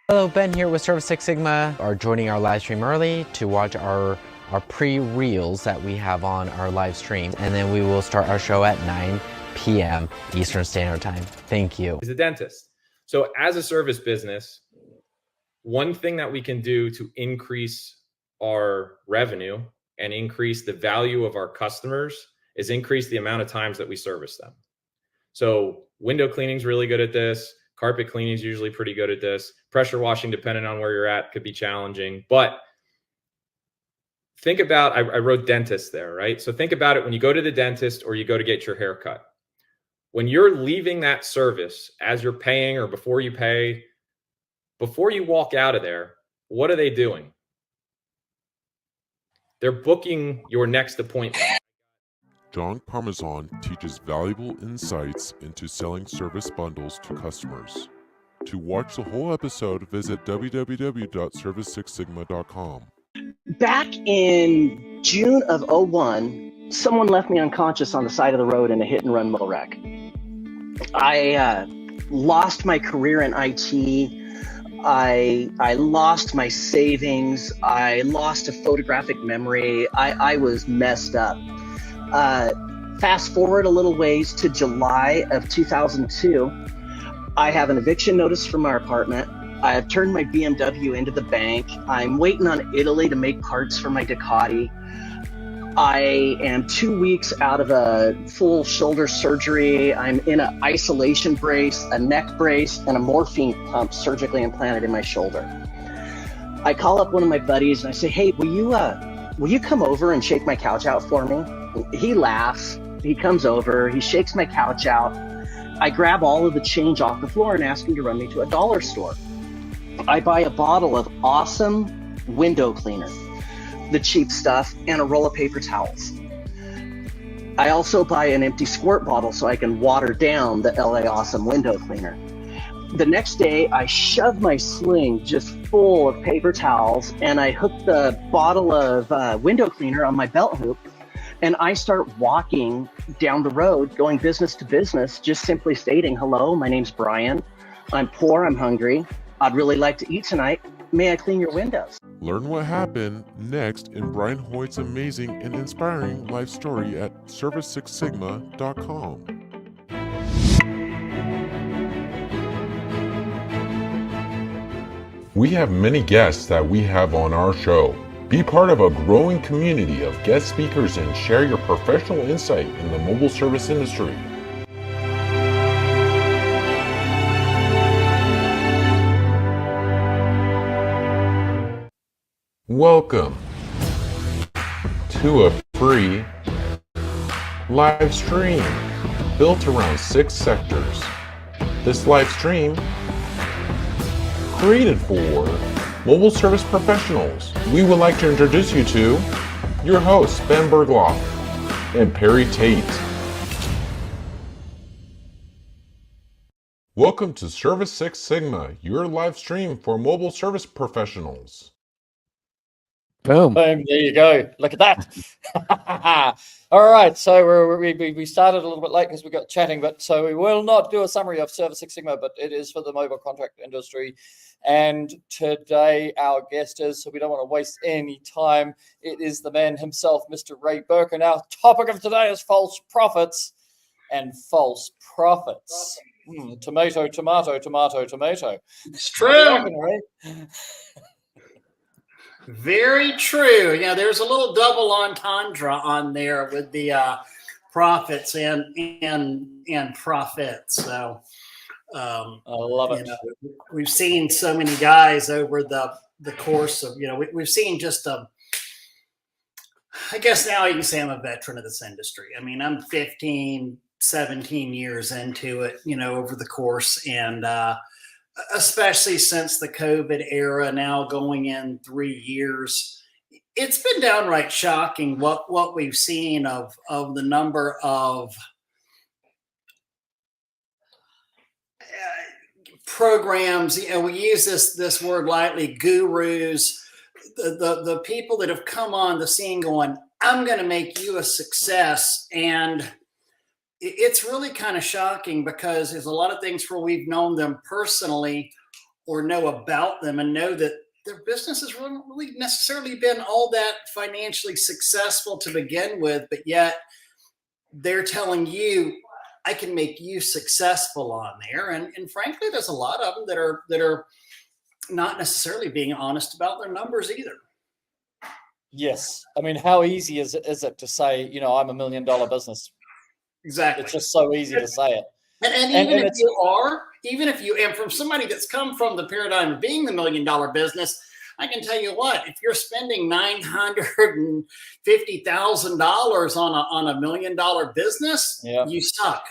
Hello, Ben here with Service Six Sigma. Are joining our live stream early to watch our pre-reels that we have on our live stream, and then we will start our show at 9 p.m. Eastern Standard Time. Thank you. He's a dentist. So as a service business, one thing that we can do to increase our revenue and increase the value of our customers is increase the amount of times that we service them. So window cleaning is really good at this. Carpet cleaning is usually pretty good at this. Pressure washing, depending on where you're at, could be challenging. But think about, I wrote dentist there, right? So think about it when you go to the dentist or you go to get your hair cut. When you're leaving that service, as you're paying or before you pay, before you walk out of there, what are they doing? They're booking your next appointment. John Parmesan teaches valuable insights into selling service bundles to customers. To watch the whole episode, visit www.service6sigma.com. Back in June of 01, someone left me unconscious on the side of the road in a hit and run motor wreck. I lost my career in IT. I lost my savings. I lost a photographic memory. I was messed up. Fast forward a little ways to July of 2002. I have an eviction notice from our apartment. I have turned my BMW into the bank. I'm waiting on Italy to make parts for my Ducati. I am 2 weeks out of a full shoulder surgery. I'm in an isolation brace, a neck brace, and a morphine pump surgically implanted in my shoulder. I call up one of my buddies and I say, "Hey, will you come over and shake my couch out for me?" He laughs. He comes over. He shakes my couch out. I grab all of the change off the floor and ask him to run me to a dollar store. I buy a bottle of awesome window cleaner, the cheap stuff, and a roll of paper towels. I also buy an empty squirt bottle so I can water down the LA Awesome window cleaner. The next day, I shove my sling just full of paper towels, and I hook the bottle of window cleaner on my belt hoop, and I start walking down the road, going business to business, just simply stating, "Hello, my name's Brian. I'm poor, I'm hungry. I'd really like to eat tonight. May I clean your windows?" Learn what happened next in Brian Hoyt's amazing and inspiring life story at service6sigma.com. We have many guests that we have on our show. Be part of a growing community of guest speakers and share your professional insight in the mobile service industry. Welcome to a free live stream built around 6 sectors. This live stream created for mobile service professionals. We would like to introduce you to your hosts, Ben Bergloff and Perry Tate. Welcome to Service Six Sigma, your live stream for mobile service professionals. Boom. Boom. There you go. Look at that. All right. So we started a little bit late because we got chatting, but so we will not do a summary of Service Six Sigma, but it is for the mobile contract industry. And today our guest is, so we don't want to waste any time, it is the man himself, Mr. Ray Burke. And our topic of today is false prophets and false prophets. Tomato, tomato, tomato, tomato. It's true. Very true. Yeah, there's a little double entendre on there with the prophets and prophets. So I love it. We've seen so many guys over the course of, we've seen just I guess now you can say I'm a veteran of this industry. I mean, I'm 15, 17 years into it, over the course, and especially since the COVID era, now going in 3 years, it's been downright shocking what we've seen of the number of programs. We use this word lightly, gurus, the people that have come on the scene going, "I'm going to make you a success," and it's really kind of shocking because there's a lot of things where we've known them personally or know about them and know that their business has really necessarily been all that financially successful to begin with, but yet they're telling you, I can make you successful on there. And frankly, there's a lot of them that are not necessarily being honest about their numbers either. Yes. I mean, how easy is it to say, you know, I'm $1 million business? Exactly. It's just so easy to say it. And even if you, and from somebody that's come from the paradigm of being the $1 million business, I can tell you what, if you're spending $950,000 on a $1 million business, you suck.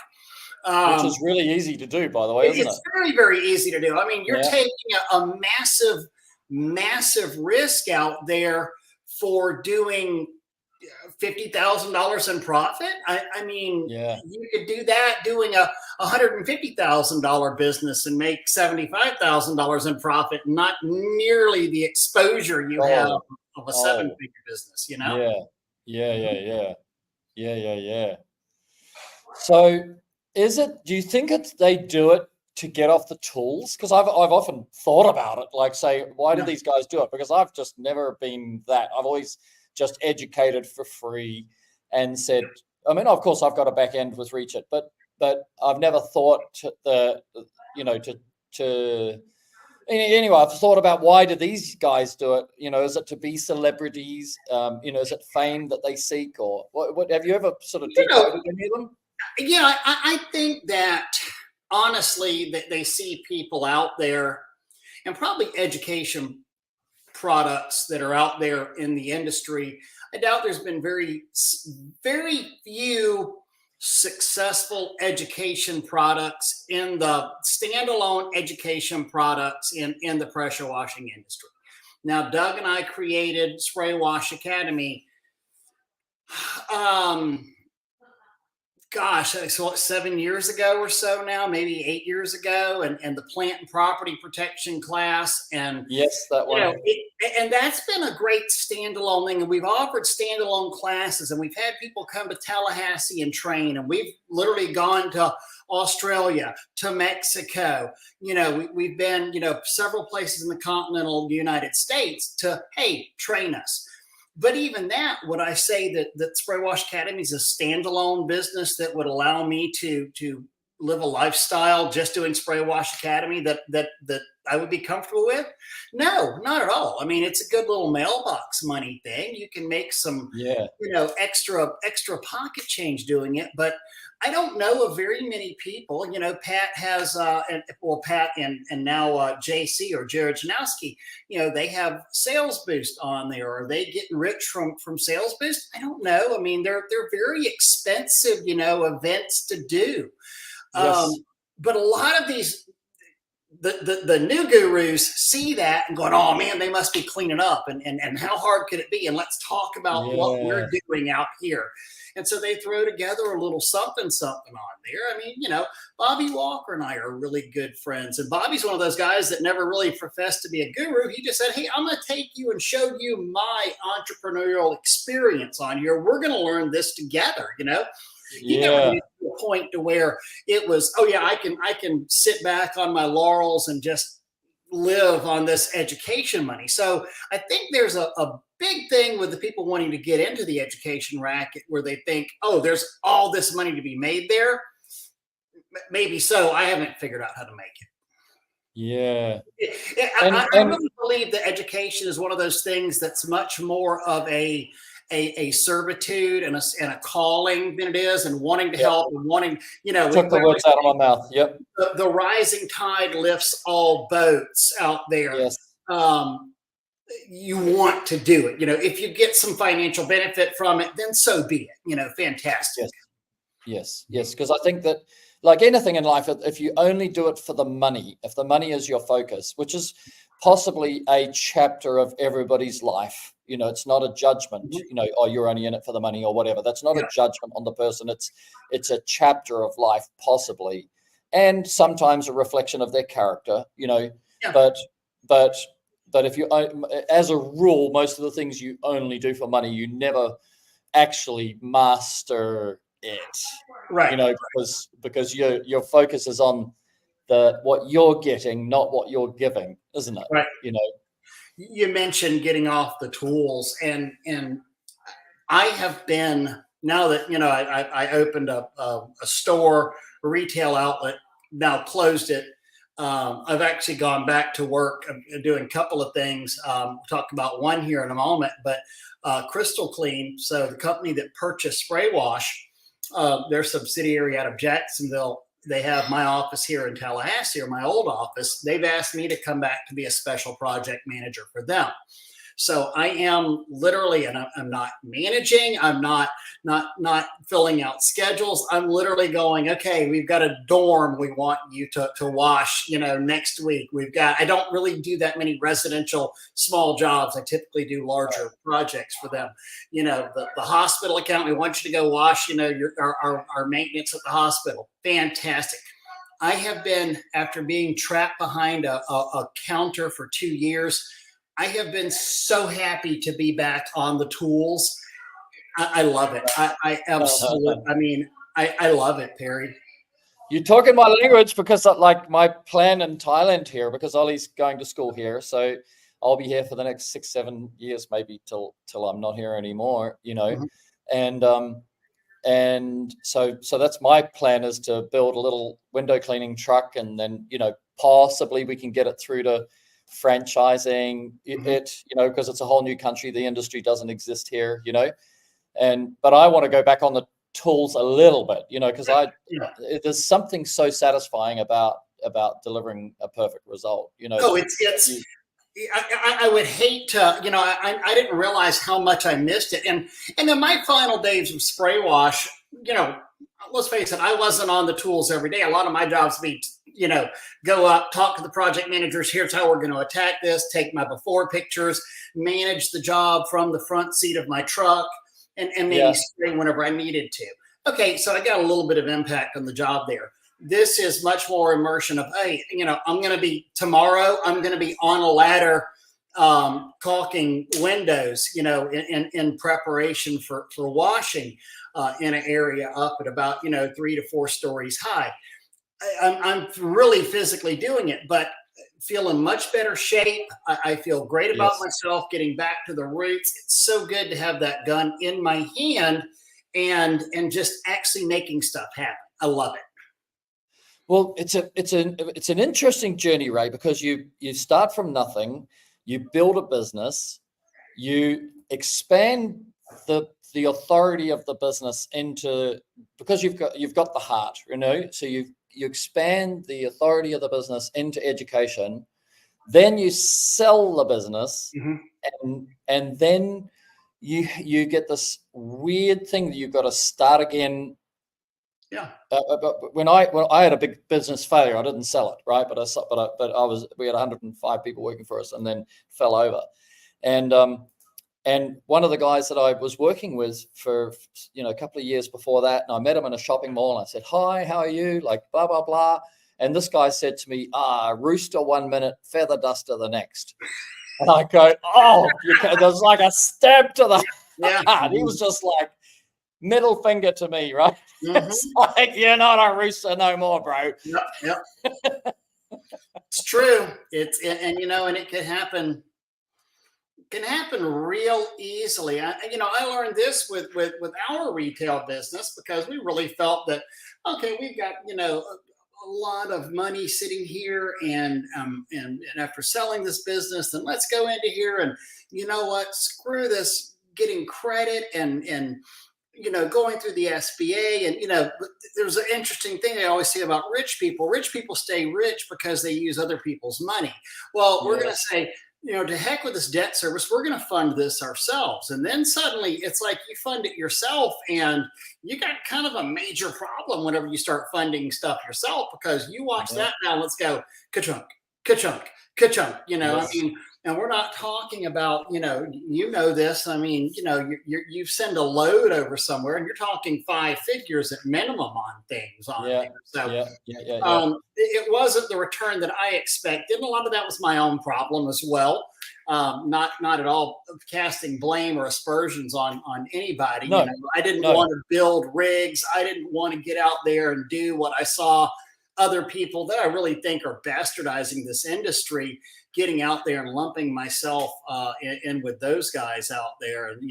Which is really easy to do, by the way, isn't it? It's very, very easy to do. I mean, you're taking a massive risk out there for doing $50,000 in profit. I mean, you could do that doing a $150,000 business and make $75,000 in profit, not nearly the exposure you have of a seven-figure business, you know? Yeah. So do you think they do it to get off the tools? Because I've often thought about it, like, say, why do these guys do it? Because I've just never been that. I've always just educated for free and said, I mean, of course, I've got a back end with Reach It, but I've never thought anyway, I've thought about, why do these guys do it? You know, is it to be celebrities? You know, is it fame that they seek, or what have you ever sort of decoded any of them? Yeah, I think that honestly, that they see people out there, and probably education products that are out there in the industry. I doubt there's been very few successful education products in the standalone education products in the pressure washing industry. Now, Doug and I created Spray Wash Academy. Gosh, I saw it 7 years ago or so now, maybe 8 years ago, and the plant and property protection class. And yes, that one. And that's been a great standalone thing. And we've offered standalone classes, and we've had people come to Tallahassee and train, and we've literally gone to Australia, to Mexico. You know, we've been, several places in the continental United States to, hey, train us. But even that, would I say that Spray Wash Academy is a standalone business that would allow me to live a lifestyle just doing Spray Wash Academy that I would be comfortable with? No, not at all. I mean, it's a good little mailbox money thing. You can make some, extra pocket change doing it. But I don't know of very many people. Pat has, Pat and now JC or Jared Janowski, they have Sales Boost on there. Are they getting rich from Sales Boost? I don't know. I mean, they're very expensive, events to do. Yes. But a lot of these, the new gurus see that and going, oh man, they must be cleaning up, and how hard could it be? And let's talk about what we're doing out here. And so they throw together a little something on there. I mean, Bobby Walker and I are really good friends. And Bobby's one of those guys that never really professed to be a guru. He just said, hey, I'm going to take you and show you my entrepreneurial experience on here. We're going to learn this together, He never reached to a point to where it was, oh yeah, I can sit back on my laurels and just live on this education money. So I think there's a big thing with the people wanting to get into the education racket where they think, oh, there's all this money to be made there. Maybe so. I haven't figured out how to make it. Yeah. I really believe that education is one of those things that's much more of a servitude and a calling than it is, and wanting to help and wanting, took the words out of my mouth. Yep. The rising tide lifts all boats out there. Yes. You want to do it. If you get some financial benefit from it, then so be it. Fantastic. Yes. Because I think that, like anything in life, if you only do it for the money, if the money is your focus, which is possibly a chapter of everybody's life, it's not a judgment, oh, you're only in it for the money or whatever. That's not a judgment on the person. It's a chapter of life, possibly, and sometimes a reflection of their character, But if you, as a rule, most of the things you only do for money, you never actually master it, right? Because your focus is on what you're getting, not what you're giving, isn't it? Right. You know, You mentioned getting off the tools, and I have been, now that, you know, I opened up a store, a retail outlet, now closed it. I've actually gone back to work. I'm doing a couple of things. We'll talk about one here in a moment, but Crystal Clean, so the company that purchased Spray Wash, their subsidiary out of Jacksonville, they have my office here in Tallahassee, or my old office. They've asked me to come back to be a special project manager for them. So I am literally, and I'm not managing, I'm not filling out schedules. I'm literally going, okay, we've got a dorm we want you to wash, you know, next week. I don't really do that many residential small jobs. I typically do larger projects for them. You know, the hospital account, we want you to go wash, you know, our maintenance at the hospital. Fantastic. I have been, after being trapped behind a counter for 2 years, I have been so happy to be back on the tools. I love it. I absolutely, I mean, I love it, Perry. you're talking my language, because like my plan in Thailand here, because Ollie's going to school here. So I'll be here for the next 6-7 years, maybe till I'm not here anymore, you know. Mm-hmm. And so that's my plan, is to build a little window cleaning truck, and then, you know, possibly we can get it through to franchising it, you know, because it's a whole new country. The industry doesn't exist here, you know, but I want to go back on the tools a little bit, you know, because there's something so satisfying about delivering a perfect result, you know. Oh, I would hate to, you know, I didn't realize how much I missed it. And in my final days of Spray Wash, you know, let's face it, I wasn't on the tools every day. A lot of my jobs be, you know, go up, talk to the project managers. Here's how we're going to attack this, take my before pictures, manage the job from the front seat of my truck, and maybe spray whenever I needed to. Okay, so I got a little bit of impact on the job there. This is much more immersion of, hey, you know, tomorrow I'm going to be on a ladder caulking windows, you know, in preparation for washing in an area up at about, you know, 3 to 4 stories high. I'm really physically doing it, but feeling much better shape. I feel great about myself, getting back to the roots. It's so good to have that gun in my hand and just actually making stuff happen. I love it. Well, it's an interesting journey, Ray, because you start from nothing, you build a business, you expand the authority of the business into, because you've got the heart, you know, so you expand the authority of the business into education, then you sell the business, and then you get this weird thing that you've got to start again. Yeah. But when I had a big business failure, I didn't sell it, right? But we had 105 people working for us, and then fell over, and one of the guys that I was working with for, you know, a couple of years before that, and I met him in a shopping mall, and I said, "Hi, how are you?" Like blah blah blah, and this guy said to me, "Rooster 1 minute, feather duster the next." And I go, "Oh," there's like a stab to the heart. He was just like, middle finger to me, right? It's like, you're not a rooster no more, bro. Yep. It's true. And you know, and it can happen real easily. I learned this with our retail business, because we really felt that, okay, we've got, you know, a lot of money sitting here, and after selling this business, then let's go into here, and you know what, screw this getting credit and you know, going through the SBA. And, you know, there's an interesting thing I always say about rich people. Rich people stay rich because they use other people's money. Well, we're going to say, you know, to heck with this debt service, we're going to fund this ourselves. And then suddenly it's like you fund it yourself, and you got kind of a major problem whenever you start funding stuff yourself, because you watch that now, let's go, ka-chunk, ka-chunk, ka-chunk, you know, I mean, and we're not talking about, you know this. I mean, you know, you send a load over somewhere, and you're talking 5 figures at minimum on things on there. So it wasn't the return that I expected. And a lot of that was my own problem as well. Not at all casting blame or aspersions on anybody. No, you know, I didn't want to build rigs. I didn't want to get out there and do what I saw other people that I really think are bastardizing this industry, getting out there and lumping myself in with those guys out there. And,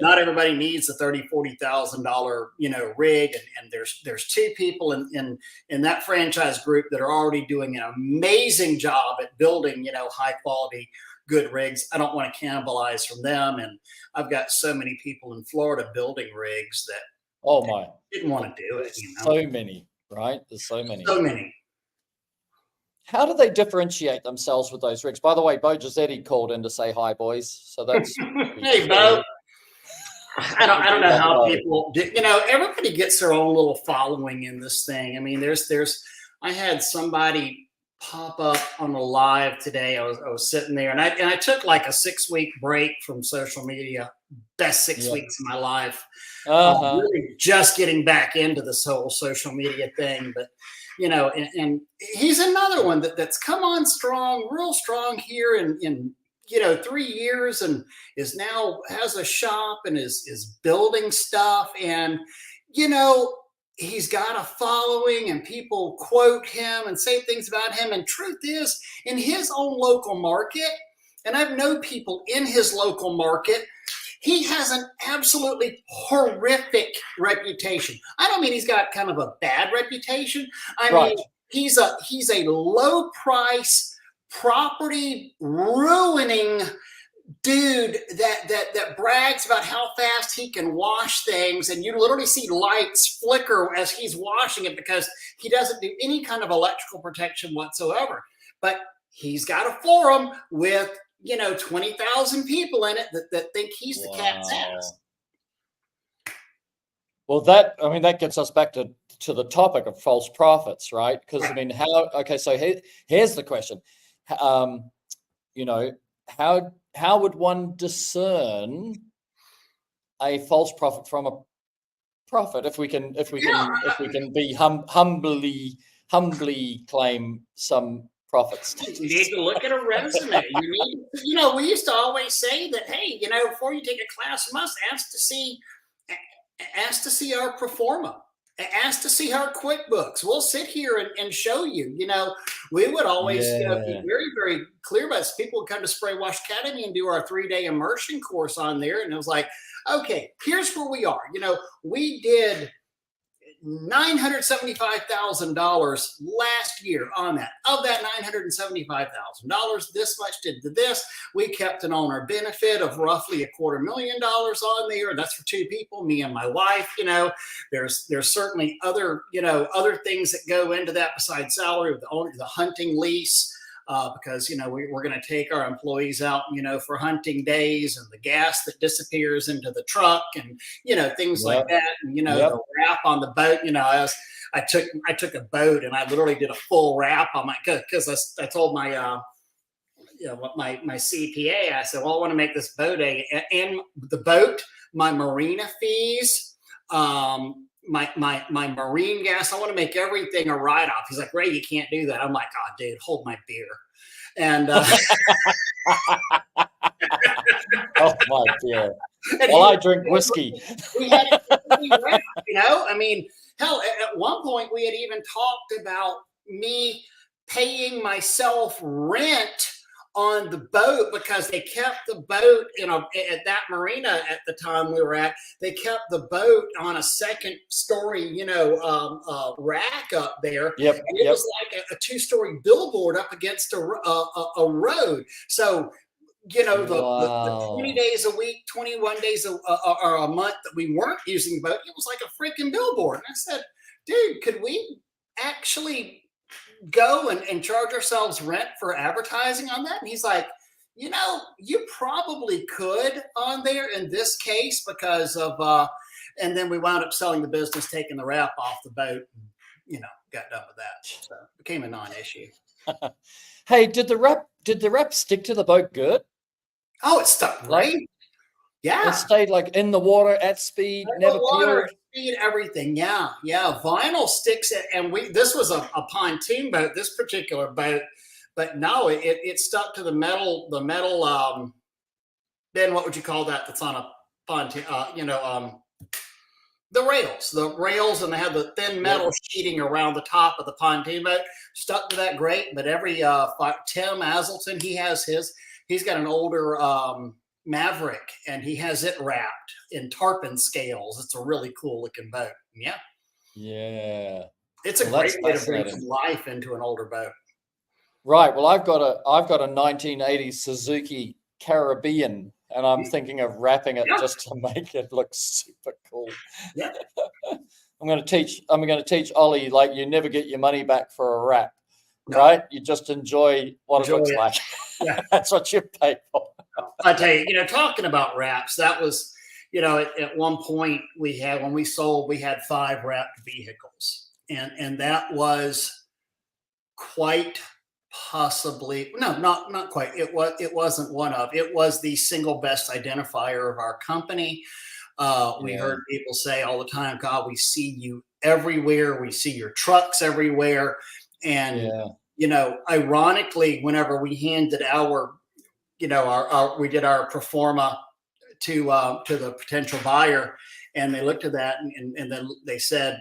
not everybody needs a $30,000-$40,000, rig. And there's two people in that franchise group that are already doing an amazing job at building, high quality, good rigs. I don't want to cannibalize from them. And I've got so many people in Florida building rigs that didn't want to do it. So many, right? There's so many. So many. How do they differentiate themselves with those rigs? By the way, Bo Giuseppe called in to say hi, boys. So that's hey, Bo. I don't know how people do, everybody gets their own little following in this thing. I mean, I had somebody pop up on the live today. I was sitting there and I took like a 6-week break from social media, best 6 weeks of my life. Really just getting back into this whole social media thing. But, and he's another one that's come on strong, real strong here in 3 years, and is now has a shop and is building stuff. And, he's got a following and people quote him and say things about him. And truth is, in his own local market, and I've known people in his local market, he has an absolutely horrific reputation. I don't mean he's got kind of a bad reputation. I mean, he's a low price property ruining dude that brags about how fast he can wash things, and you literally see lights flicker as he's washing it because he doesn't do any kind of electrical protection whatsoever. But he's got a forum with 20,000 people in it that think he's the cat's ass. Well, that gets us back to the topic of false prophets, right? Because so here's the question. How would one discern a false prophet from a prophet if we can be humbly claim some prophets? You need to look at a resume. We used to always say that, hey, before you take a class from us, ask to see our performa. Ask to see our QuickBooks. We'll sit here and show you. We would always be very, very clear about this. People would come to Spray Wash Academy and do our 3-day immersion course on there. And it was like, okay, here's where we are. We did $975,000 last year on that. Of that $975,000, this much did to this. We kept an owner benefit of roughly $250,000 on there. And that's for 2 people, me and my wife. There's certainly other things that go into that besides salary, the hunting lease. Because we're going to take our employees out for hunting days, and the gas that disappears into the truck, and things like that, and the wrap on the boat. I took a boat and I literally did a full wrap on my, because I told my my CPA, I said, well, I want to make this boat and the boat, my marina fees, my marine gas, I want to make everything a write-off. He's like, Ray, you can't do that. I'm like, oh, dude, hold my beer. And oh my beer. Well, I drink whiskey. We had it, I mean, hell, at one point we had even talked about me paying myself rent on the boat, because they kept the boat at that marina at the time we were at. They kept the boat on a second story, rack up there. Yep. And it was like a 2-story billboard up against a road. So, the 20 days a week, 21 days or a month that we weren't using the boat, it was like a freaking billboard. And I said, dude, could we actually go and charge ourselves rent for advertising on that? And he's like, you probably could on there in this case because of and then we wound up selling the business, taking the wrap off the boat, and, got done with that. So it became a non-issue. Hey, did the wrap stick to the boat good? Oh, it stuck great. Yeah. It stayed like in the water at speed, never peeled. Speed, everything. Yeah. Vinyl sticks it. And this was a pontoon boat, this particular boat, but no, it stuck to the metal, Ben, what would you call that? That's on a pontoon, the rails, and they had the thin metal sheeting around the top of the pontoon boat. Stuck to that great, but every Tim Aselton, he's got an older Maverick, and he has it wrapped in tarpon scales. It's a really cool looking boat. Yeah. It's a great way to bring some life into an older boat. Right. Well, I've got a 1980s Suzuki Caribbean, and I'm thinking of wrapping it just to make it look super cool. Yeah. I'm going to teach Ollie, like, you never get your money back for a wrap, right? You just enjoy what it looks like. Yeah. That's what you pay for. I tell you, talking about wraps, that was, at one point when we sold, we had 5 wrapped vehicles, and that was quite possibly, no, not quite. It wasn't one of. It was the single best identifier of our company. We heard people say all the time, God, we see you everywhere. We see your trucks everywhere. And, ironically, whenever we handed we did our pro forma to the potential buyer, and they looked at that and then they said,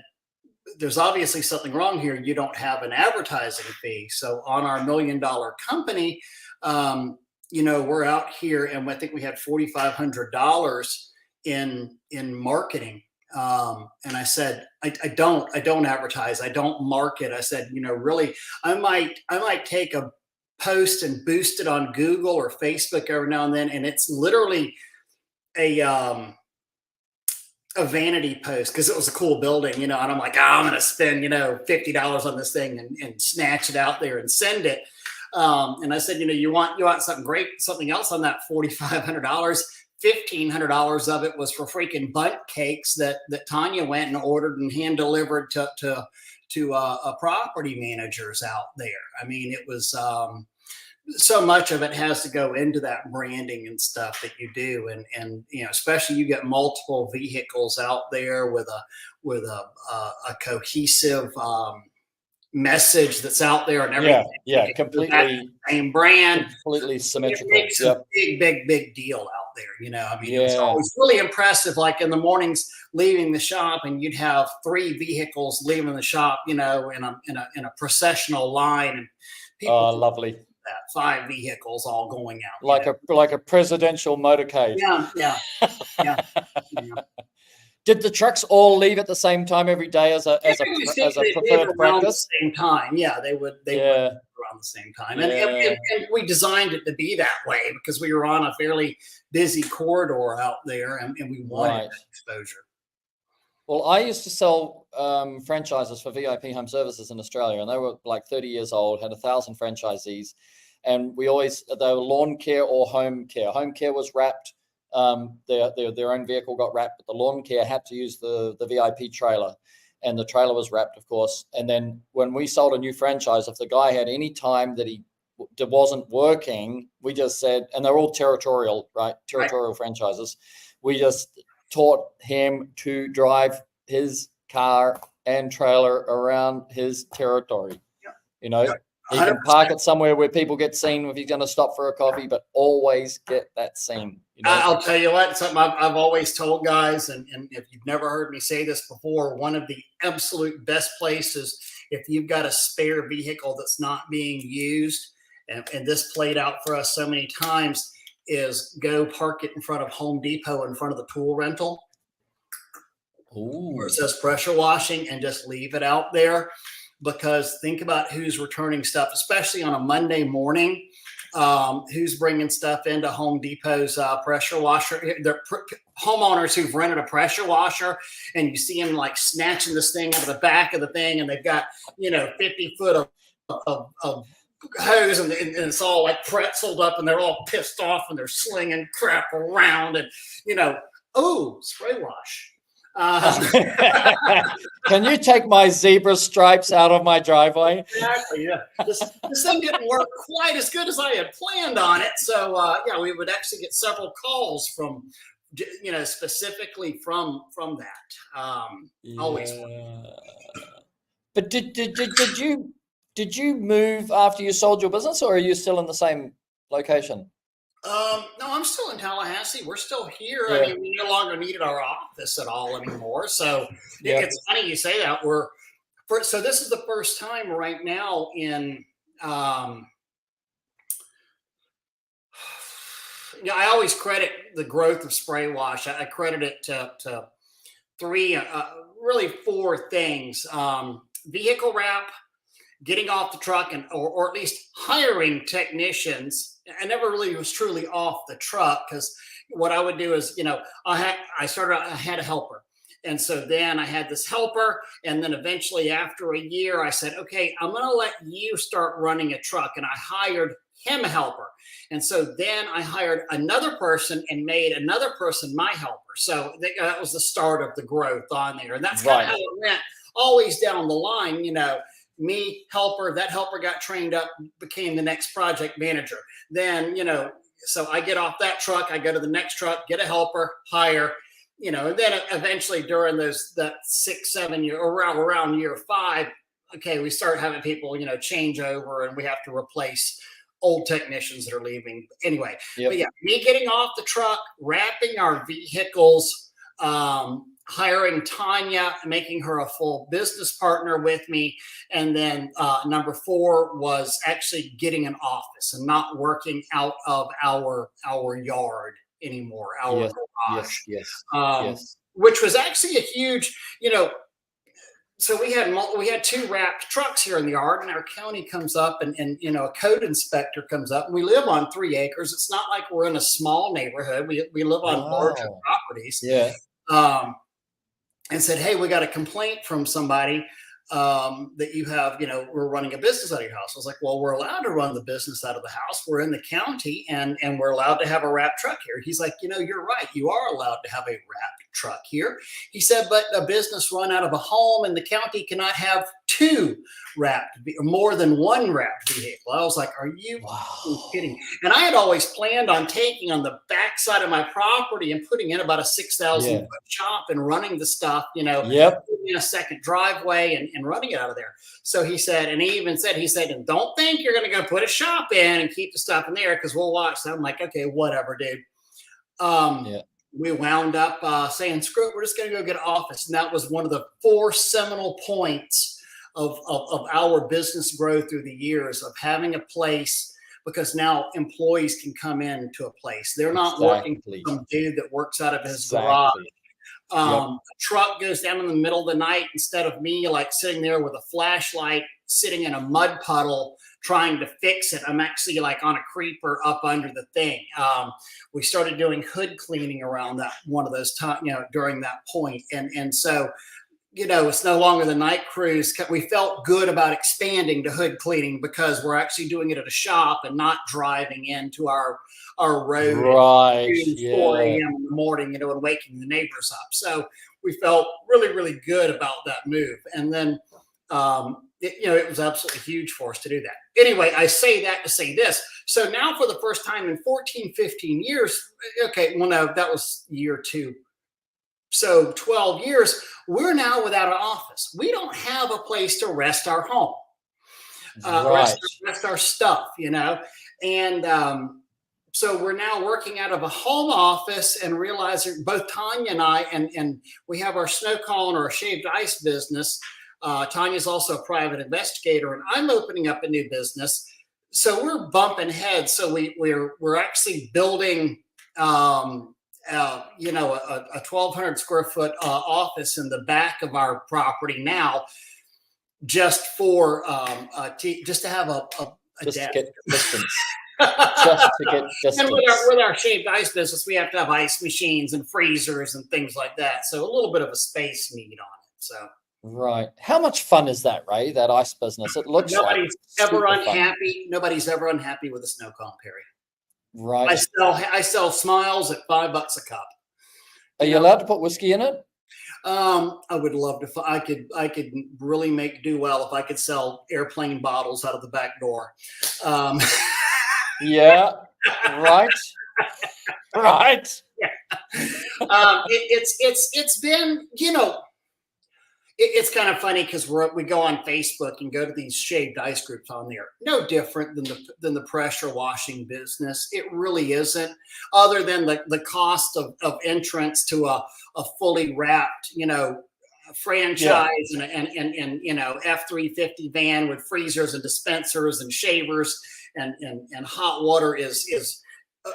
there's obviously something wrong here. You don't have an advertising fee. So on our $1 million company, we're out here, and I think we had $4,500 in marketing. And I said, I don't advertise. I don't market. I said, really, I might take a post and boost it on Google or Facebook every now and then. And it's literally a vanity post because it was a cool building, and I'm like, I'm going to spend, $50 on this thing and snatch it out there and send it. And I said, you want something great, something else on that $4,500, $1,500 of it was for freaking bundt cakes that Tanya went and ordered and hand delivered to property managers out there. I mean, it was, so much of it has to go into that branding and stuff that you do, and especially you get multiple vehicles out there with a cohesive message that's out there and everything. Yeah, completely same brand, completely symmetrical. It makes a big deal out there. I mean, it's always really impressive. Like in the mornings leaving the shop, and you'd have 3 vehicles leaving the shop, in a processional line, and people lovely. 5 vehicles all going out, like a presidential motorcade. Yeah. Did the trucks all leave at the same time every day as a preferred practice? The same time, they would around the same time, and we designed it to be that way because we were on a fairly busy corridor out there, and we wanted that exposure. Well, I used to sell franchises for VIP home services in Australia, and they were like 30 years old, had 1,000 franchisees, and they were lawn care or home care. Home care was wrapped. Their own vehicle got wrapped, but the lawn care had to use the VIP trailer, and the trailer was wrapped, of course. And then when we sold a new franchise, if the guy had any time that he wasn't working, we just said, and they're all territorial, right? Territorial franchises. We just taught him to drive his car and trailer around his territory. He can park it somewhere where people get seen if he's going to stop for a coffee, but always get that scene. I'll tell you what, something I've always told guys, and if you've never heard me say this before, one of the absolute best places, if you've got a spare vehicle that's not being used, and this played out for us so many times, is go park it in front of Home Depot in front of the tool rental. Where it says pressure washing, and just leave it out there, because think about who's returning stuff, especially on a Monday morning. Who's bringing stuff into Home Depot's pressure washer? They're homeowners who've rented a pressure washer, and you see them like snatching this thing out of the back of the thing, and they've got 50 foot of hose, and it's all like pretzeled up, and they're all pissed off, and they're slinging crap around, and spray wash. Can you take my zebra stripes out of my driveway? Exactly. Yeah. This thing didn't work quite as good as I had planned on it. So we would actually get several calls from, specifically from that. Always. But did you move after you sold your business, or are you still in the same location? No, I'm still in Tallahassee. We're still here. Yeah. I mean, we no longer needed our office at all anymore. So Yeah. it's funny you say that. So this is the first time right now in, I always credit the growth of spray wash. I credit it to three, really four things: vehicle wrap, getting off the truck, or at least hiring technicians. I never really was truly off the truck, because what I would do is, I had a helper. And so then I had this helper. And then eventually after a year, I said, okay, I'm going to let you start running a truck. And I hired him a helper. And so then I hired another person and made another person my helper. So that was the start of the growth on there. And that's kind of how it went always down the line, me, helper, that helper got trained up, became the next project manager. Then, so I get off that truck, I go to the next truck, get a helper, hire, and then eventually during that 6, 7 year, around year 5, okay, we start having people, change over, and we have to replace old technicians that are leaving. Anyway, But yeah, me getting off the truck, wrapping our vehicles, hiring Tanya, making her a full business partner with me. And then number 4 was actually getting an office and not working out of our yard anymore, our garage. Yes. Which was actually a huge, so we had 2 wrapped trucks here in the yard, and our county comes up and a code inspector comes up, and we live on 3 acres. It's not like we're in a small neighborhood. We live on larger properties. Yeah. And said, hey, we got a complaint from somebody that you have, we're running a business out of your house. I was like, well, we're allowed to run the business out of the house. We're in the county, and we're allowed to have a wrapped truck here. He's like, you're right. You are allowed to have a wrapped truck here. He said, but a business run out of a home in the county cannot have 2 wrapped, or more than 1 wrapped vehicle. I was like, are you kidding? And I had always planned on taking on the backside of my property and putting in about a 6,000 foot shop and running the stuff, in a second driveway and running it out of there. So he said, and he even said, and don't think you're going to go put a shop in and keep the stuff in there, because we'll watch that. I'm like, okay, whatever, dude. We wound up saying, screw it, we're just going to go get an office. And that was one of the 4 seminal points of our business growth through the years, of having a place, because now employees can come into a place. They're not working for some dude that works out of his garage. A truck goes down in the middle of the night, instead of me like sitting there with a flashlight, sitting in a mud puddle trying to fix it. I'm actually like on a creeper up under the thing. We started doing hood cleaning around that one of those times, during that point. And so, it's no longer the night crews. We felt good about expanding to hood cleaning, because we're actually doing it at a shop and not driving into our road at 4 a.m. in the morning, and waking the neighbors up. So we felt really, really good about that move. And then, it was absolutely huge for us to do that. Anyway, I say that to say this. So now for the first time in 14, 15 years, okay, well, no, that was year 2. So 12 years, we're now without an office. We don't have a place to rest our home, rest our stuff, And so we're now working out of a home office, and realizing, both Tanya and I, and we have our snow cone or shaved ice business. Tanya's also a private investigator, and I'm opening up a new business. So we're bumping heads. So we're actually building, a 1,200 square foot office in the back of our property now, just for just to have a just desk. to get distance. Just to get distance. And with our shaved ice business, we have to have ice machines and freezers and things like that. So a little bit of a space need on it. So. Right. How much fun is that, Ray? That ice business? It looks nobody's ever unhappy. Nobody's ever unhappy with a snow cone, Perry. Right. I sell smiles at $5 a cup. Are you allowed to put whiskey in it? I would love to. I could really do well if I could sell airplane bottles out of the back door. Yeah. Right. Right. Yeah. It's been, it's kind of funny because we go on Facebook and go to these shaved ice groups on there. No different than the pressure washing business. It really isn't, other than the cost of entrance to a fully wrapped, franchise and F-350 van with freezers and dispensers and shavers and hot water is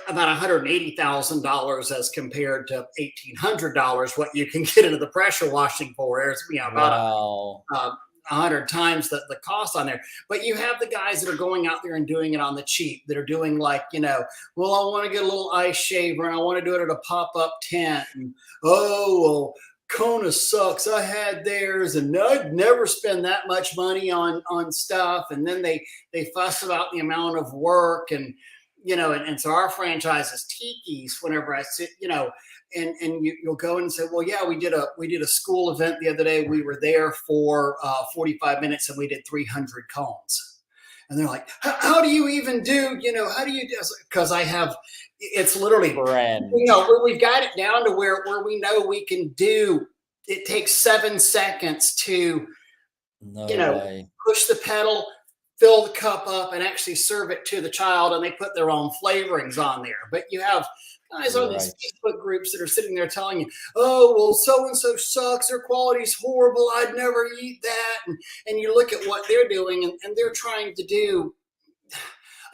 about $180,000 as compared to $1,800 what you can get into the pressure washing for. There's about 100 times the cost on there. But you have the guys that are going out there and doing it on the cheap, that are doing like, well, I want to get a little ice shaver and I want to do it at a pop-up tent. And, oh, well, Kona sucks. I had theirs and I'd never spend that much money on stuff. And then they fuss about the amount of work and so our franchise is Tiki's. Whenever I sit, and you'll go and say, well, yeah, we did a school event the other day. We were there for 45 minutes and we did 300 cones. And they're like, how do you even do, how do you do? Because it's literally brand. We've got it down to where we know we can do. It takes 7 seconds to, push the pedal, fill the cup up, and actually serve it to the child, and they put their own flavorings on there. But you have guys on these Facebook groups that are sitting there telling you, oh, well, so-and-so sucks, their quality's horrible, I'd never eat that. And you look at what they're doing, and they're trying to do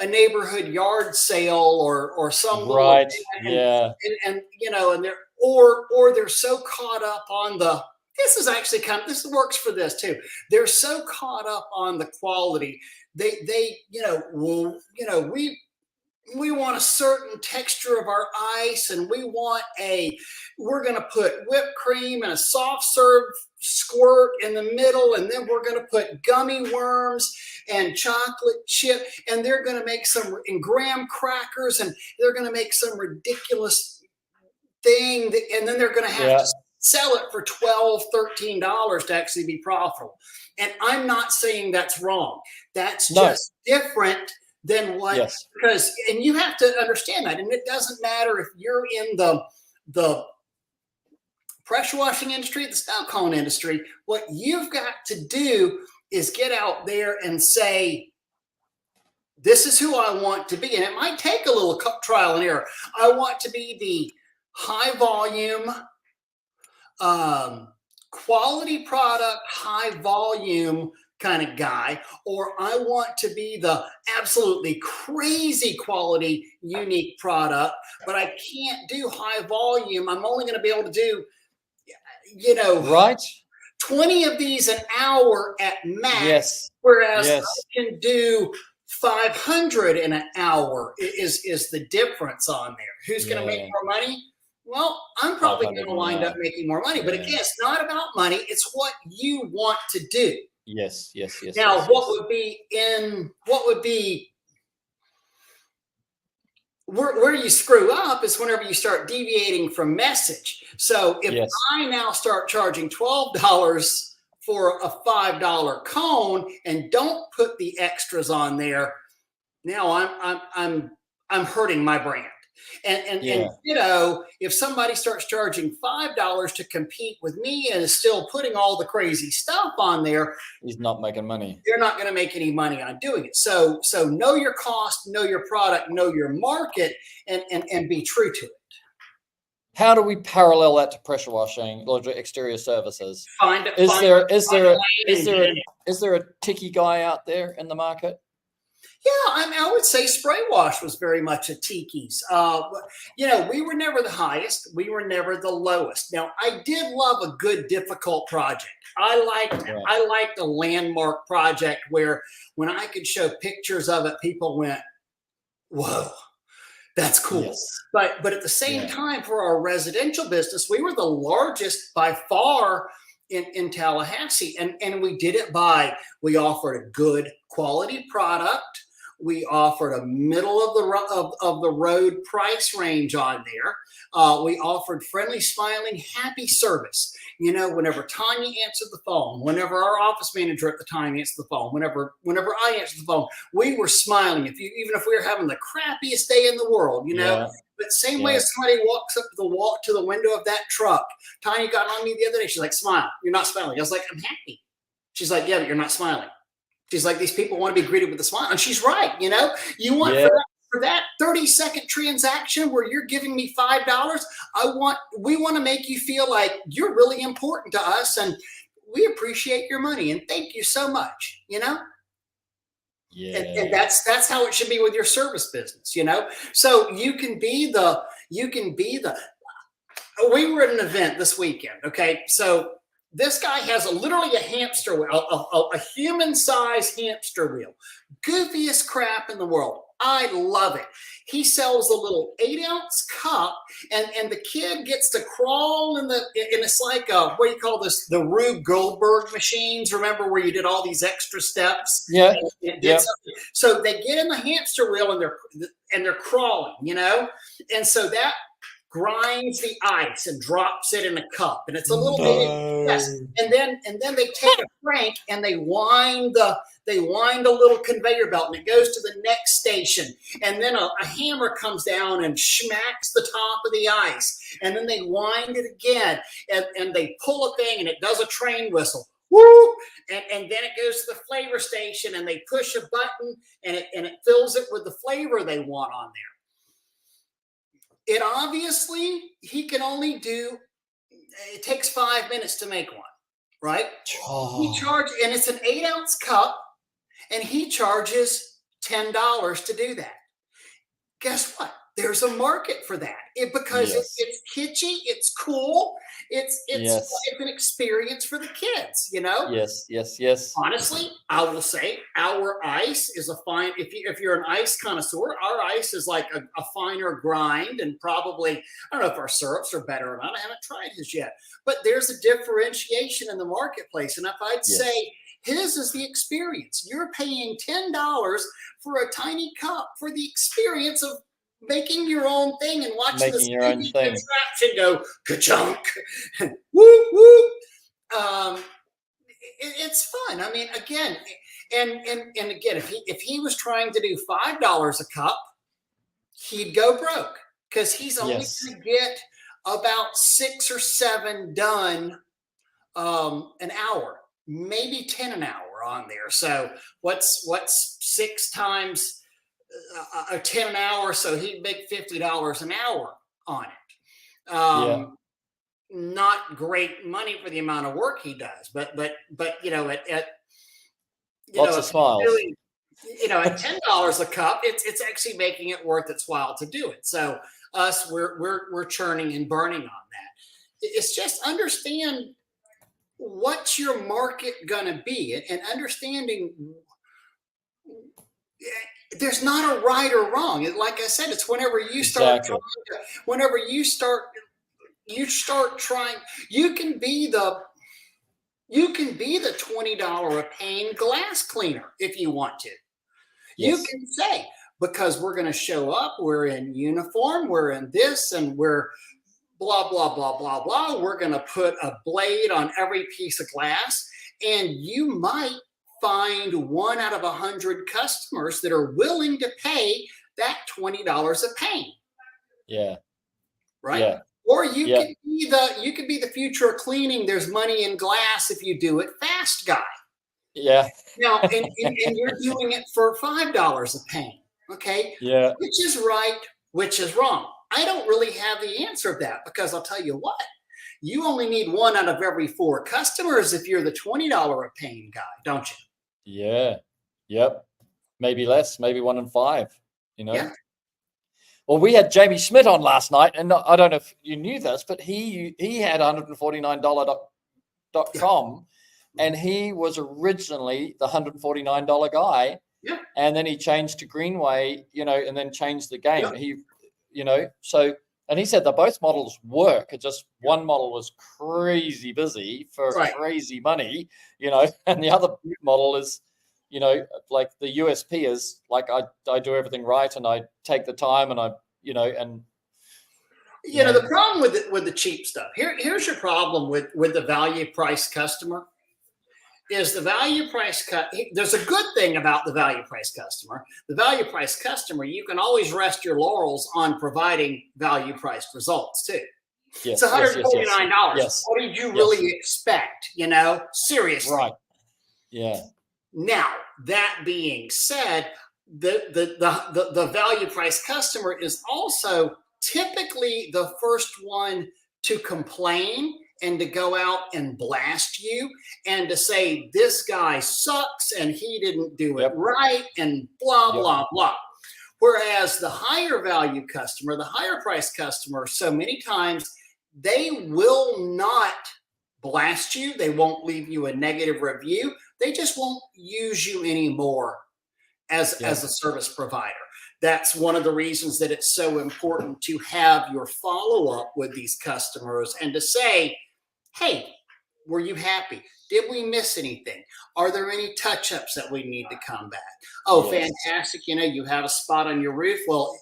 a neighborhood yard sale or some right, and they're or they're so caught up on this is actually this works for this too. They're so caught up on the quality. They we want a certain texture of our ice, and we're going to put whipped cream and a soft serve squirt in the middle, and then we're going to put gummy worms and chocolate chip, and they're going to make and graham crackers, and they're going to make some ridiculous thing, and then they're going to have to sell it for $12, $13 to actually be profitable. And I'm not saying that's wrong. That's just different than what, because, and you have to understand that. And it doesn't matter if you're in the pressure washing industry, the snow cone industry. What you've got to do is get out there and say, this is who I want to be. And it might take a little trial and error. I want to be the high volume, quality product, high volume kind of guy, or I want to be the absolutely crazy quality, unique product, but I can't do high volume. I'm only going to be able to do, 20 of these an hour at max, whereas I can do 500 in an hour is the difference on there. Who's going to make more money? Well, I'm probably going to wind up making more money. But again, it's not about money. It's what you want to do. Yes. Now, what would be where you screw up is whenever you start deviating from message. So if I now start charging $12 for a $5 cone and don't put the extras on there, now I'm hurting my brand. And if somebody starts charging $5 to compete with me and is still putting all the crazy stuff on there, he's not making money. They're not going to make any money on doing it. So know your cost, know your product, know your market, and be true to it. How do we parallel that to pressure washing or exterior services? Is there a Tiki guy out there in the market? Yeah, I would say spray wash was very much a Tiki's. We were never the highest. We were never the lowest. Now, I did love a good, difficult project. I liked a landmark project where when I could show pictures of it, people went, whoa, that's cool. Yes. But at the same time, for our residential business, we were the largest by far in Tallahassee. And we did it we offered a good quality product. We offered a middle of the road price range on there. We offered friendly, smiling, happy service. You know, whenever Tanya answered the phone, whenever our office manager at the time answered the phone, whenever I answered the phone, we were smiling. Even if we were having the crappiest day in the world, you know. But same way as somebody walks up to the window of that truck, Tanya got on me the other day. She's like, "Smile. You're not smiling." I was like, "I'm happy." She's like, "Yeah, but you're not smiling." She's like, "These people want to be greeted with a smile," and she's right. You know, you want for that 30-second transaction where you're giving me $5. We want to make you feel like you're really important to us, and we appreciate your money, and thank you so much. You know. Yeah. And that's how it should be with your service business, you know. So you can be the. We were at an event this weekend. Okay, so this guy has literally a hamster wheel, a human-sized hamster wheel, goofiest crap in the world. I love it. He sells a little 8-ounce cup, and the kid gets to crawl and it's like what do you call this? The Rube Goldberg machines. Remember where you did all these extra steps? Yeah. So they get in the hamster wheel and they're crawling, you know, and so that grinds the ice and drops it in a cup, and it's a little bit, yes. And then they take a crank and they wind a little conveyor belt, and it goes to the next station, and then a hammer comes down and smacks the top of the ice, and then they wind it again, and they pull a thing, and it does a train whistle. Woo! And then it goes to the flavor station, and they push a button, and it fills it with the flavor they want on there. It obviously, he can only do, it takes 5 minutes to make one, right? He charges, and it's an 8-ounce cup, and he charges $10 to do that. Guess what? There's a market for that because it's kitschy, it's cool, it's an experience for the kids, you know. Yes. Honestly, I will say our ice is a fine. If you're an ice connoisseur, our ice is like a finer grind, and probably I don't know if our syrups are better or not. I haven't tried his yet, but there's a differentiation in the marketplace, and if I'd say his is the experience, you're paying $10 for a tiny cup for the experience of making your own thing and watching this contraption go ka-chunk, woo woo. It's fun. I mean, again, and again, if he was trying to do $5 a cup, he'd go broke because he's only going to get about 6 or 7 done an hour, maybe 10 an hour on there. So what's 6 times 10 an hour? So he'd make $50 an hour on it. Not great money for the amount of work he does, but you know, at lots of smiles. Really, you know, at $10 a cup, it's actually making it worth its while to do it. So we're churning and burning on that. It's just understand what's your market gonna be, and understanding there's not a right or wrong. Like I said, it's whenever you start trying, you can be the $20 a pane glass cleaner if you want to. You can say, because we're going to show up, we're in uniform, we're in this, and we're blah blah blah blah blah. We're going to put a blade on every piece of glass, and you might find 1 out of 100 customers that are willing to pay that $20 a pane. Yeah. Right. Yeah. Or you could be the future of cleaning. There's money in glass if you do it fast guy. Yeah. Now, and you're doing it for $5 a pane. Okay. Yeah. Which is right, which is wrong. I don't really have the answer of that, because I'll tell you what, you only need 1 out of every 4 customers if you're the $20 a pane guy, don't you? Yeah. Yep. Maybe less, maybe 1 in 5, you know? Yeah. Well, we had Jamie Schmidt on last night, and I don't know if you knew this, but he had $149.com, and he was originally the $149 guy. Yeah. And then he changed to Greenway, you know, and then changed the game. Yeah. He, you know, so, and he said that both models work. It just one model was crazy busy for crazy money, you know, and the other model is, you know, like the USP is like I do everything right, and I take the time, and I, you know, and you know, the problem with the cheap stuff. Here's your problem with the value price customer. Is the value price cut? There's a good thing about the value price customer. The value price customer, you can always rest your laurels on providing value priced results too. yes, It's $149. Yes. What did you really expect? You know, seriously. Right. Yeah. Now, that being said, the value price customer is also typically the first one to complain and to go out and blast you and to say this guy sucks and he didn't do it right and blah, blah, blah. Whereas the higher value customer, the higher price customer, so many times they will not blast you. They won't leave you a negative review. They just won't use you anymore as a service provider. That's one of the reasons that it's so important to have your follow-up with these customers and to say, hey, were you happy? Did we miss anything? Are there any touch-ups that we need to come back? Oh, fantastic. You know, you have a spot on your roof. Well,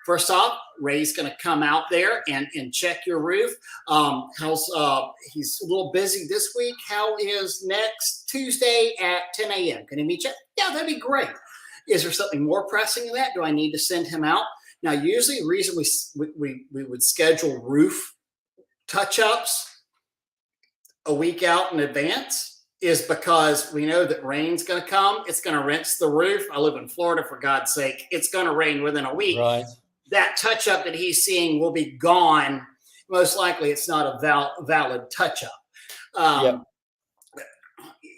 first off, Ray's going to come out there and check your roof. He's a little busy this week. How is next Tuesday at 10 a.m.? Can he meet you? Yeah, that'd be great. Is there something more pressing than that? Do I need to send him out? Now, usually the reason we would schedule roof touch-ups a week out in advance is because we know that rain's going to come. It's going to rinse the roof. I live in Florida, for God's sake. It's going to rain within a week. Right. That touch-up that he's seeing will be gone. Most likely it's not a valid touch-up.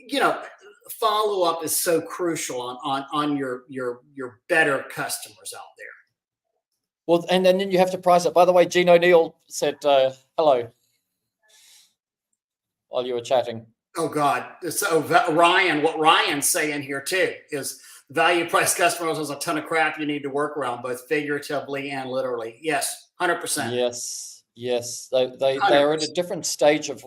You know, follow-up is so crucial on your better customers out there. Well, and then you have to price it. By the way, Gene O'Neill said hello while you were chatting. Oh, God. So Ryan, what Ryan's saying here too is value price customers is a ton of crap you need to work around, both figuratively and literally. Yes, 100%. Yes. They are at a different stage of,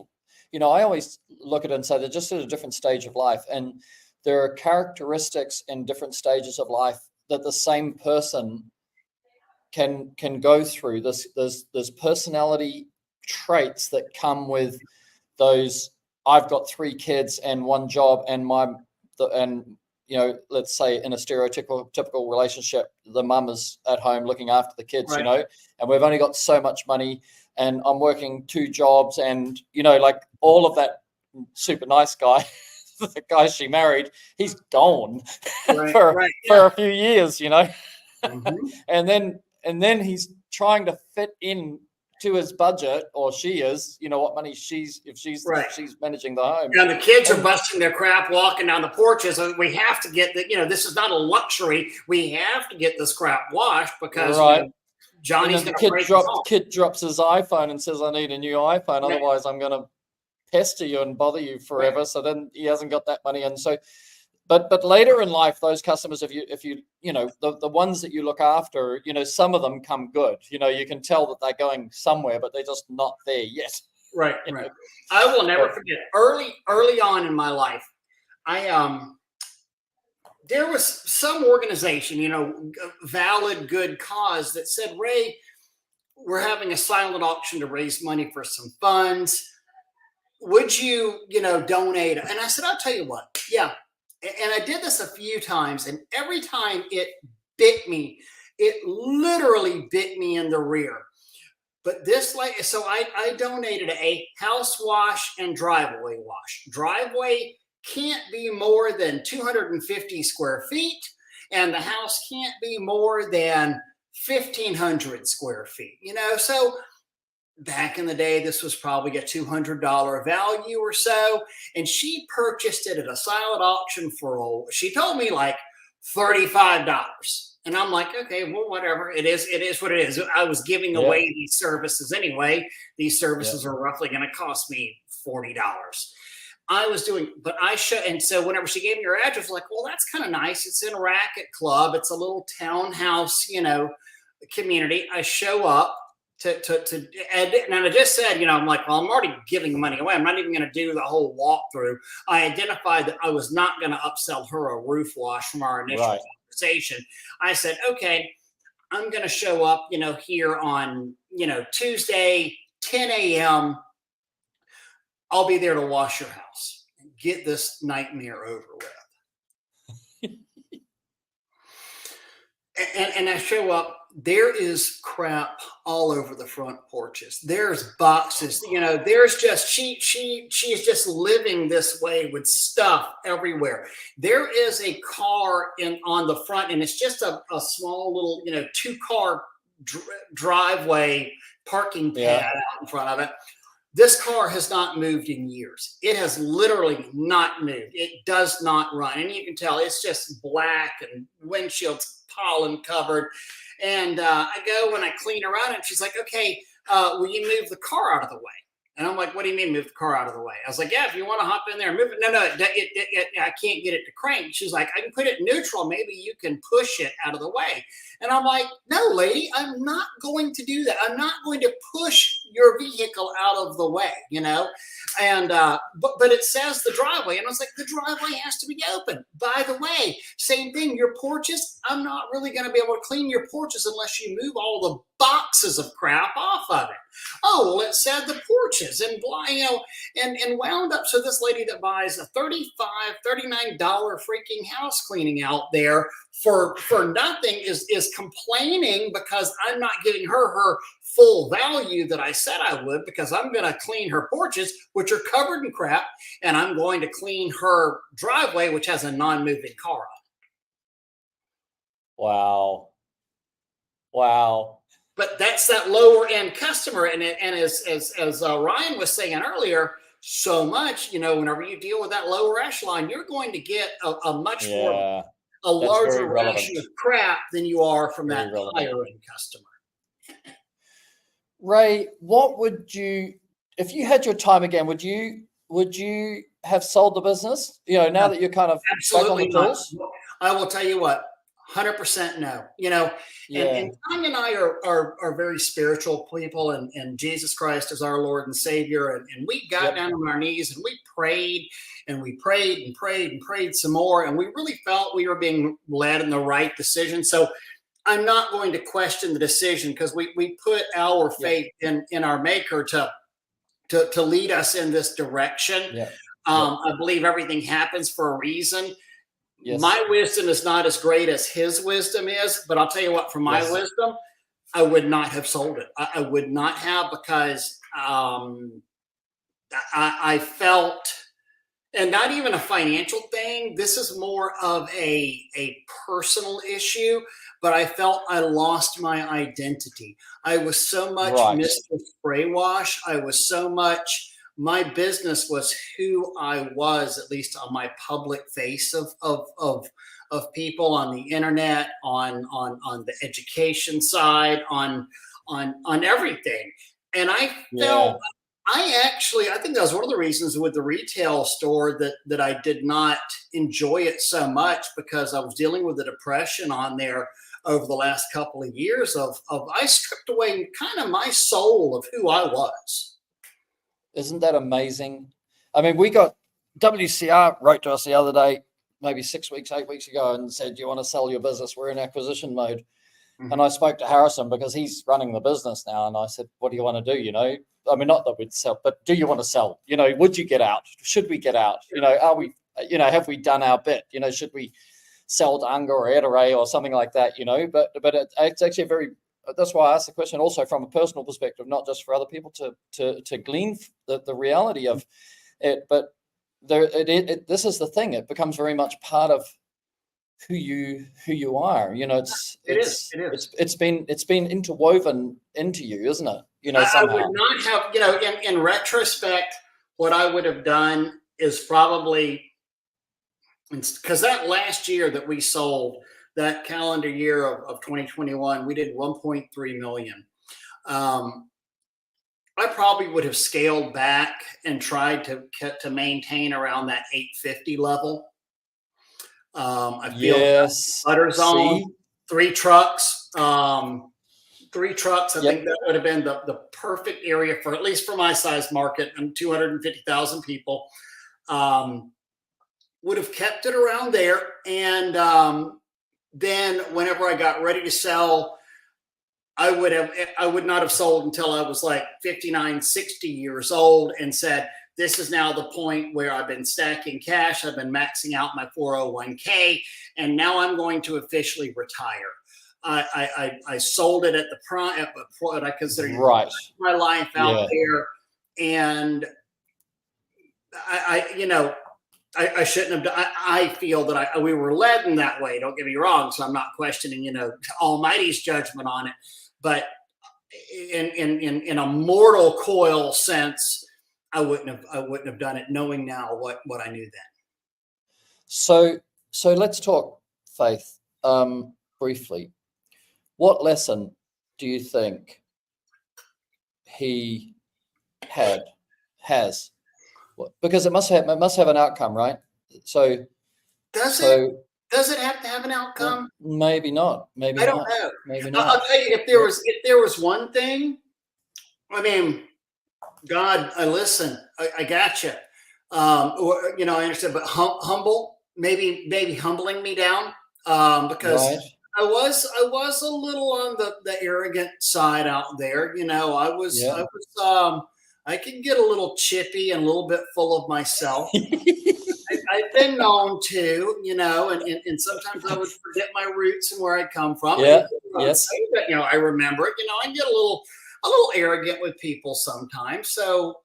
you know, I always look at it and say they're just at a different stage of life. And there are characteristics in different stages of life that the same person can go through. There's personality traits that come with those. I've got 3 kids and 1 job, and you know, let's say in a stereotypical relationship, the mum is at home looking after the kids, you know, and we've only got so much money, and I'm working 2 jobs, and you know, like all of that super nice guy, the guy she married, he's gone for a few years, you know, and then he's trying to fit in to his budget, or she is, you know, what money she's managing the home. And the kids are busting their crap walking down the porches. We have to get that, you know, this is not a luxury. We have to get this crap washed because you know, Johnny's going to break his home. Kid drops his iPhone and says, I need a new iPhone. Otherwise I'm going to pester you and bother you forever. So then he hasn't got that money. And so, but later in life, those customers, if you know, the ones that you look after, you know, some of them come good. You know, you can tell that they're going somewhere, but they're just not there yet. Right. I will never forget early on in my life, there was some organization, you know, valid good cause that said, Ray, we're having a silent auction to raise money for some funds. Would you, you know, donate? And I said, I'll tell you what. Yeah. And I did this a few times, and every time it bit me. It literally bit me in the rear. But this, so I donated a house wash and driveway wash. Driveway can't be more than 250 square feet, and the house can't be more than 1,500 square feet. You know, so back in the day, this was probably a $200 value or so. And she purchased it at a silent auction for, she told me like $35. And I'm like, okay, well, whatever. It is what it is. I was giving away these services anyway. These services are roughly going to cost me $40. I was doing, but and so whenever she gave me her address, like, well, that's kind of nice. It's in a racket club. It's a little townhouse, you know, community. I show up. and I just said, I'm like, well, I'm already giving money away. I'm not even going to do the whole walkthrough. I identified that I was not going to upsell her a roof wash from our initial conversation. I said, okay, I'm going to show up, here on, Tuesday, 10 a.m. I'll be there to wash your house and get this nightmare over with. And I show up, there is crap all over the front porches. There's boxes, there's just, she's just living this way with stuff everywhere. There is a car on the front, and it's just a small little, 2-car driveway parking pad out in front of it. This car has not moved in years. It has literally not moved. It does not run. And you can tell it's just black and windshield's pollen covered. And I go and I clean around it. She's like, okay, will you move the car out of the way? And I'm like, what do you mean move the car out of the way? I was like, yeah, if you want to hop in there and move it. No, I can't get it to crank. She's like, I can put it neutral. Maybe you can push it out of the way. And I'm like, no, lady, I'm not going to do that. I'm not going to push your vehicle out of the way, And but it says the driveway, and I was like, the driveway has to be open. By the way, same thing. Your porches, I'm not really going to be able to clean your porches unless you move all the boxes of crap off of it. Oh, well, it said the porches and blah, and wound up. So this lady that buys a $35, $39 freaking house cleaning out there for nothing is complaining because I'm not giving her full value that I said I would, because I'm going to clean her porches, which are covered in crap, and I'm going to clean her driveway, which has a non-moving car on. Wow. But that's that lower end customer, and as Ryan was saying earlier, so much, whenever you deal with that lower echelon, you're going to get a much more a larger ration of crap than you are from that higher end customer. Ray, what would you, if you had your time again, would you have sold the business? Now that you're kind of absolutely back on the tools? I will tell you what, 100% no. And Tanya and I are very spiritual people, and Jesus Christ is our Lord and Savior. And we got down on our knees and we prayed and we prayed and prayed and prayed some more. And we really felt we were being led in the right decision. So I'm not going to question the decision, because we put our faith in our Maker to lead us in this direction. I believe everything happens for a reason. Yes. My wisdom is not as great as his wisdom is, but I'll tell you what, from my wisdom, I would not have sold it. I would not have, because I felt, and not even a financial thing, this is more of a personal issue, but I felt I lost my identity. I was so much Mr. Spray Wash. I was so much, my business was who I was, at least on my public face of people on the internet, on the education side, on everything. And I felt, I think that was one of the reasons with the retail store that I did not enjoy it so much, because I was dealing with the depression on there over the last couple of years of I stripped away kind of my soul of who I was. Isn't that amazing? I mean, we got WCR wrote to us the other day, maybe 8 weeks ago, and said, do you want to sell your business? We're in acquisition mode. Mm-hmm. And I spoke to Harrison, because he's running the business now. And I said, what do you want to do? I mean, not that we'd sell, but do you want to sell? Would you get out? Should we get out? Are we, have we done our bit? Should we sell to Unga or Edere or something like that? But it's actually that's why I asked the question also from a personal perspective, not just for other people to glean the reality of it. But this is the thing; it becomes very much part of who you are. It's been interwoven into you, isn't it? I would not have. In retrospect, what I would have done is probably, because that last year that we sold, that calendar year of 2021, we did 1.3 million. I probably would have scaled back and tried to maintain around that 850 level. I feel Butter's on 3 trucks. 3 trucks. I think that would have been the perfect area for, at least for my size market, and 250,000 people. Would have kept it around there. And then whenever I got ready to sell, I would not have sold until I was like 59, 60 years old, and said, this is now the point where I've been stacking cash. I've been maxing out my 401k, and now I'm going to officially retire. I sold it at the prime, at what I consider my life out there. And I shouldn't have done. I feel that we were led in that way. Don't get me wrong. So I'm not questioning, Almighty's judgment on it, but in a mortal coil sense, I wouldn't have done it, knowing now what I knew then. So let's talk faith briefly. What lesson do you think he has? Because it must have an outcome, right? So does it have to have an outcome? Well, maybe not. Maybe I don't know. Maybe not. I'll tell you, if there was one thing, I mean, God, I listen. I got you. I understand, but maybe humbling me down, because I was a little on the arrogant side out there. I could get a little chippy and a little bit full of myself. I've been known to, and sometimes I would forget my roots and where I come from. Yeah. I remember it. I get a little arrogant with people sometimes. So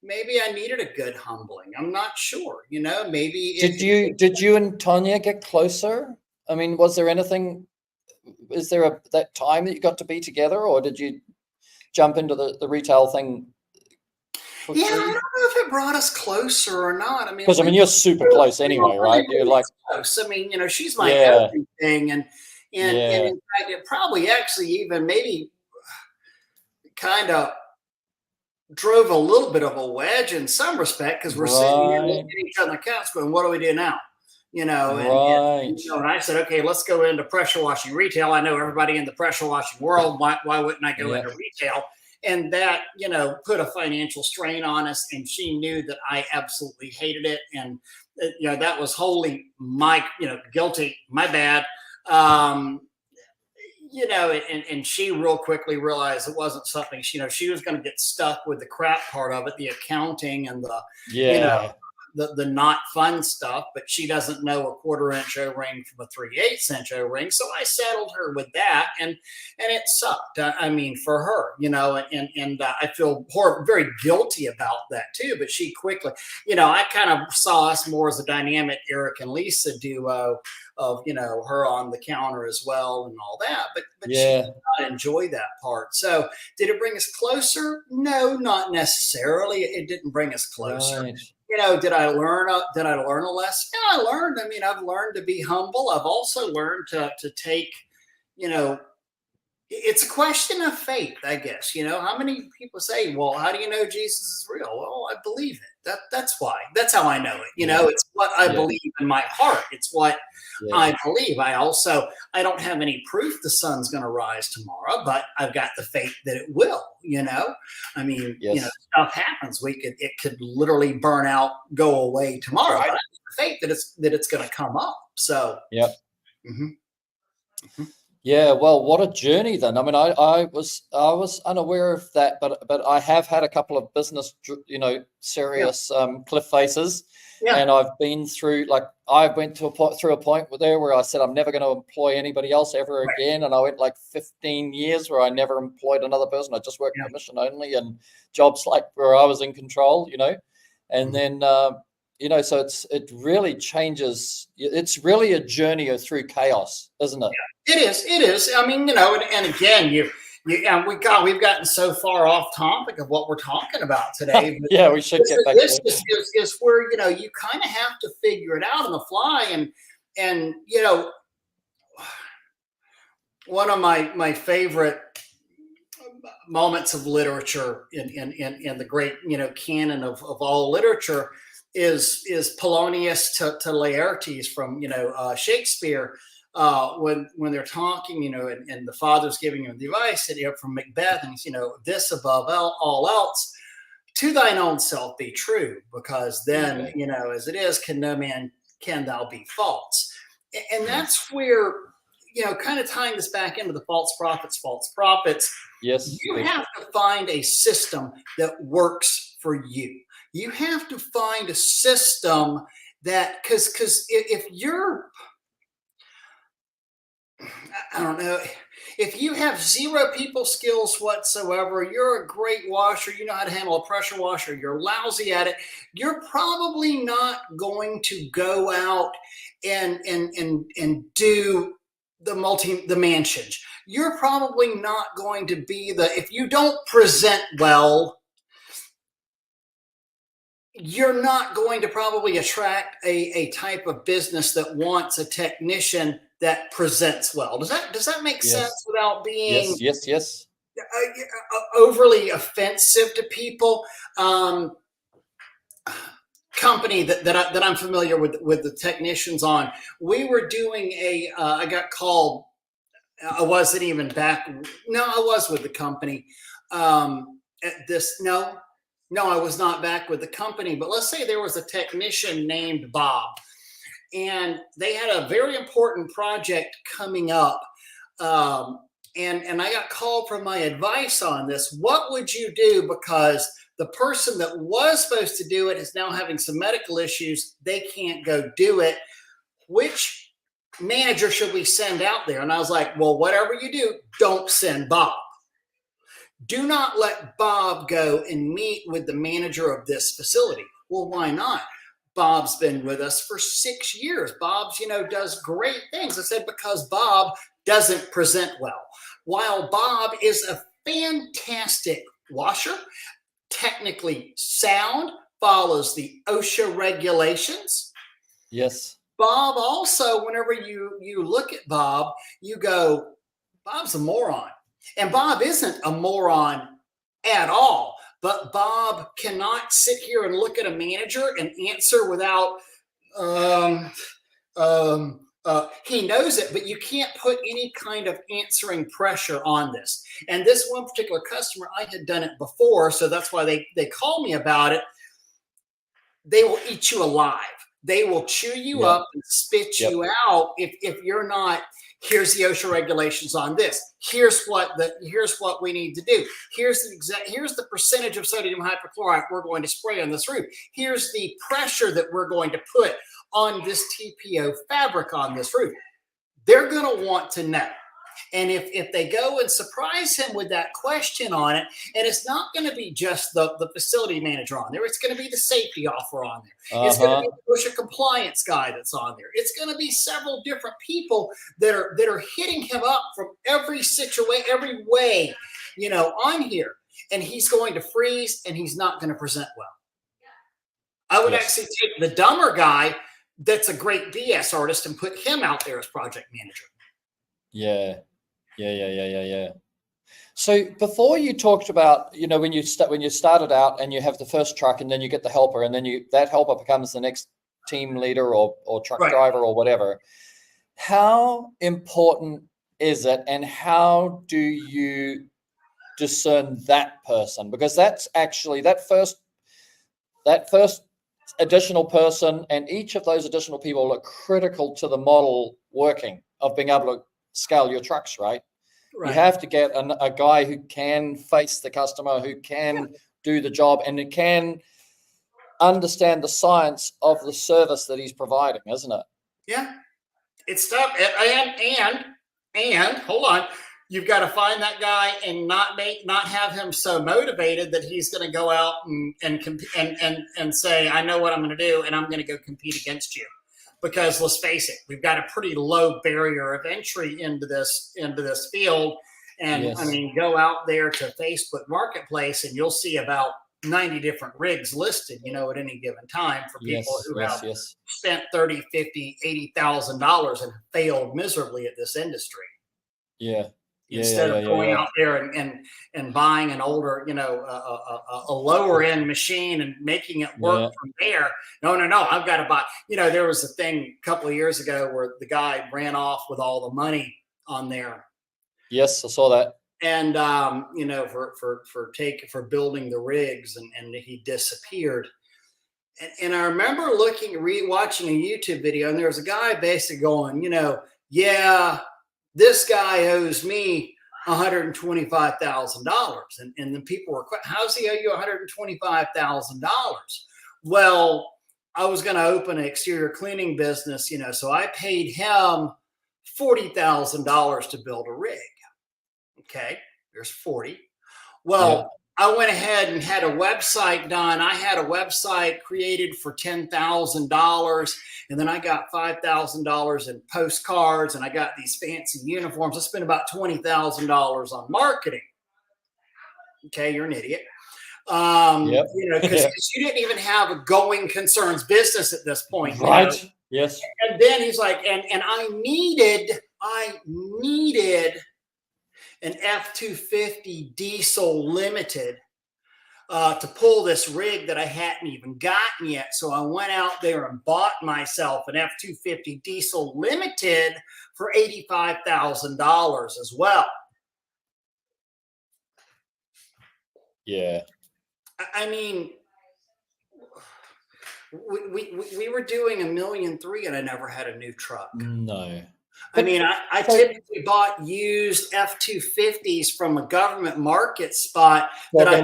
maybe I needed a good humbling. I'm not sure. Maybe. Did you and Tanya get closer? I mean, was there anything? Is there that time that you got to be together, or did you jump into the retail thing? Yeah, I don't know if it brought us closer or not. I mean, because you're super close anyway, right? You're like close. I mean, she's my everything, and in fact, it probably actually even maybe kind of drove a little bit of a wedge in some respect, because we're sitting here looking at each other on the couch, going, "What do we do now?" And I said, okay, let's go into pressure washing retail. I know everybody in the pressure washing world. Why wouldn't I go into retail? And that, put a financial strain on us. And she knew that I absolutely hated it. And, that was wholly my, guilty, my bad. And she real quickly realized it wasn't something, she was going to get stuck with the crap part of it, the accounting and the not fun stuff, but she doesn't know a 1/4-inch O-ring from a 3/8-inch O-ring. So I settled her with that, and it sucked. I mean, for her, and I feel very guilty about that too. But she quickly, I kind of saw us more as a dynamic Eric and Lisa duo of, her on the counter as well and all that. But she did not enjoy that part. So did it bring us closer? No, not necessarily. It didn't bring us closer. Right. Did I learn a lesson? Yeah, I learned. I mean, I've learned to be humble. I've also learned to take, it's a question of faith, I guess. How many people say, well, how do you know Jesus is real? Well, I believe it. That's why. That's how I know it. It's what I believe in my heart. It's what I believe. I don't have any proof the sun's going to rise tomorrow, but I've got the faith that it will. I mean, stuff happens. It could literally burn out, go away tomorrow. But I have the faith that it's going to come up. So, Yeah, well, what a journey then. I mean, I was unaware of that, but I have had a couple of business, serious cliff faces, and I've been through, I went through a point where I said I'm never going to employ anybody else ever again, and I went 15 years where I never employed another person. I just worked commission only and jobs where I was in control, and then so it really changes. It's really a journey through chaos, isn't it? It is. I mean, and again, we've gotten so far off topic of what we're talking about today. Yeah, we should get back to it. This is where, you kind of have to figure it out on the fly. And one of my favorite moments of literature in the great, canon of all literature is Polonius to Laertes from, Shakespeare. when they're talking, and the father's giving him the advice that, from Macbeth, and this above all else, to thine own self be true, because then, as it is, can thou be false. And that's where, kind of tying this back into the false prophets. Yes. You have to find a system that works for you. You have to find a system that, because if you're, I don't know, if you have zero people skills whatsoever, you're a great washer, you know how to handle a pressure washer, you're lousy at it, you're probably not going to go out and do the mansions. You're probably not going to be if you don't present well, you're not going to probably attract a type of business that wants a technician that presents well. Does that make sense without being yes overly offensive to people? Company that I'm familiar with the technicians on, we were doing I got called. I wasn't even back. No, I was with the company. No, I was not back with the company. But let's say there was a technician named Bob, and they had a very important project coming up. And I got called for my advice on this. What would you do? Because the person that was supposed to do it is now having some medical issues. They can't go do it. Which manager should we send out there? And I was like, well, whatever you do, don't send Bob. Do not let Bob go and meet with the manager of this facility. Well, why not? Bob's been with us for 6 years. Bob's, does great things. I said, because Bob doesn't present well. While Bob is a fantastic washer, technically sound, follows the OSHA regulations. Yes. Bob also, whenever you look at Bob, you go, Bob's a moron. And Bob isn't a moron at all. But Bob cannot sit here and look at a manager and answer without, he knows it, but you can't put any kind of answering pressure on this. And this one particular customer, I had done it before, so that's why they called me about it. They will eat you alive. They will chew you up and spit you out if you're not. Here's the OSHA regulations on this. Here's what we need to do. Here's the percentage of sodium hypochlorite we're going to spray on this roof. Here's the pressure that we're going to put on this TPO fabric on this roof. They're going to want to know. And if they go and surprise him with that question on it, and it's not going to be just the facility manager on there, it's going to be the safety officer on there. It's going to be the OSHA compliance guy that's on there. It's going to be several different people that are hitting him up from every situation, every way, on here. And he's going to freeze, and he's not going to present well. I would actually take the dumber guy that's a great BS artist and put him out there as project manager. Yeah. So before you talked about, when you started out and you have the first truck and then you get the helper and then that helper becomes the next team leader or truck driver or whatever. How important is it, and how do you discern that person? Because that's actually that first additional person, and each of those additional people are critical to the model working of being able to scale your trucks, right? You have to get a guy who can face the customer, who can do the job, and who can understand the science of the service that he's providing, isn't it? Yeah, it's tough. And hold on, you've got to find that guy and not have him so motivated that he's going to go out and say, I know what I'm going to do, and I'm going to go compete against you. Because let's face it, we've got a pretty low barrier of entry into this field. And I mean, go out there to Facebook Marketplace and you'll see about 90 different rigs listed, at any given time for people who have spent $30, $50, $80,000 and failed miserably at this industry. Yeah. instead of going out there and buying an older, a lower end machine and making it work from there. No, I've got to buy. There was a thing a couple of years ago where the guy ran off with all the money on there. Yes, I saw that. And for building the rigs, and he disappeared. And I remember watching a YouTube video, and there was a guy basically going, this guy owes me $125,000. And then people were, how does he owe you $125,000? Well, I was going to open an exterior cleaning business, so I paid him $40,000 to build a rig. Okay, there's 40. Well, I went ahead and had a website done. I had a website created for $10,000, and then I got $5,000 in postcards, and I got these fancy uniforms. I spent about $20,000 on marketing. Okay, you're an idiot. Because you didn't even have a going concerns business at this point. Right. Yes. And then he's like, and I needed an F-250 diesel limited to pull this rig that I hadn't even gotten yet. So I went out there and bought myself an F-250 diesel limited for $85,000 as well. Yeah. I mean, we were doing $1.3 million, and I never had a new truck. No. I mean, I typically bought used F-250s from a government market spot that I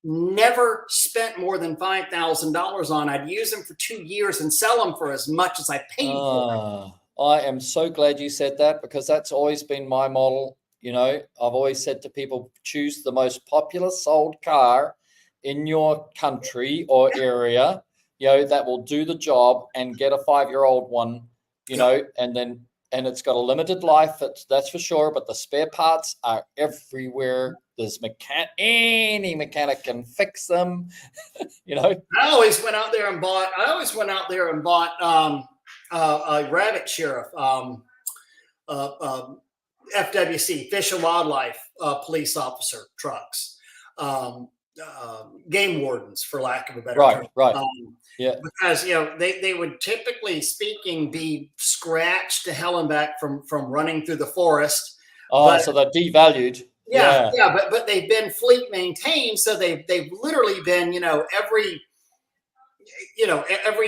never spent more than $5,000 on. I'd use them for 2 years and sell them for as much as I paid for them. I am so glad you said that, because that's always been my model. I've always said to people, choose the most popular sold car in your country or area, that will do the job, and get a 5-year-old one, and it's got a limited life, that's for sure, but the spare parts are everywhere. There's any mechanic can fix them. I always went out there and bought a Rabbit Sheriff, FWC, Fish and Wildlife police officer trucks, game wardens, for lack of a better term. Right. Because they would, typically speaking, be scratched to hell and back from running through the forest. So they're devalued. But they've been fleet maintained, so they've literally been every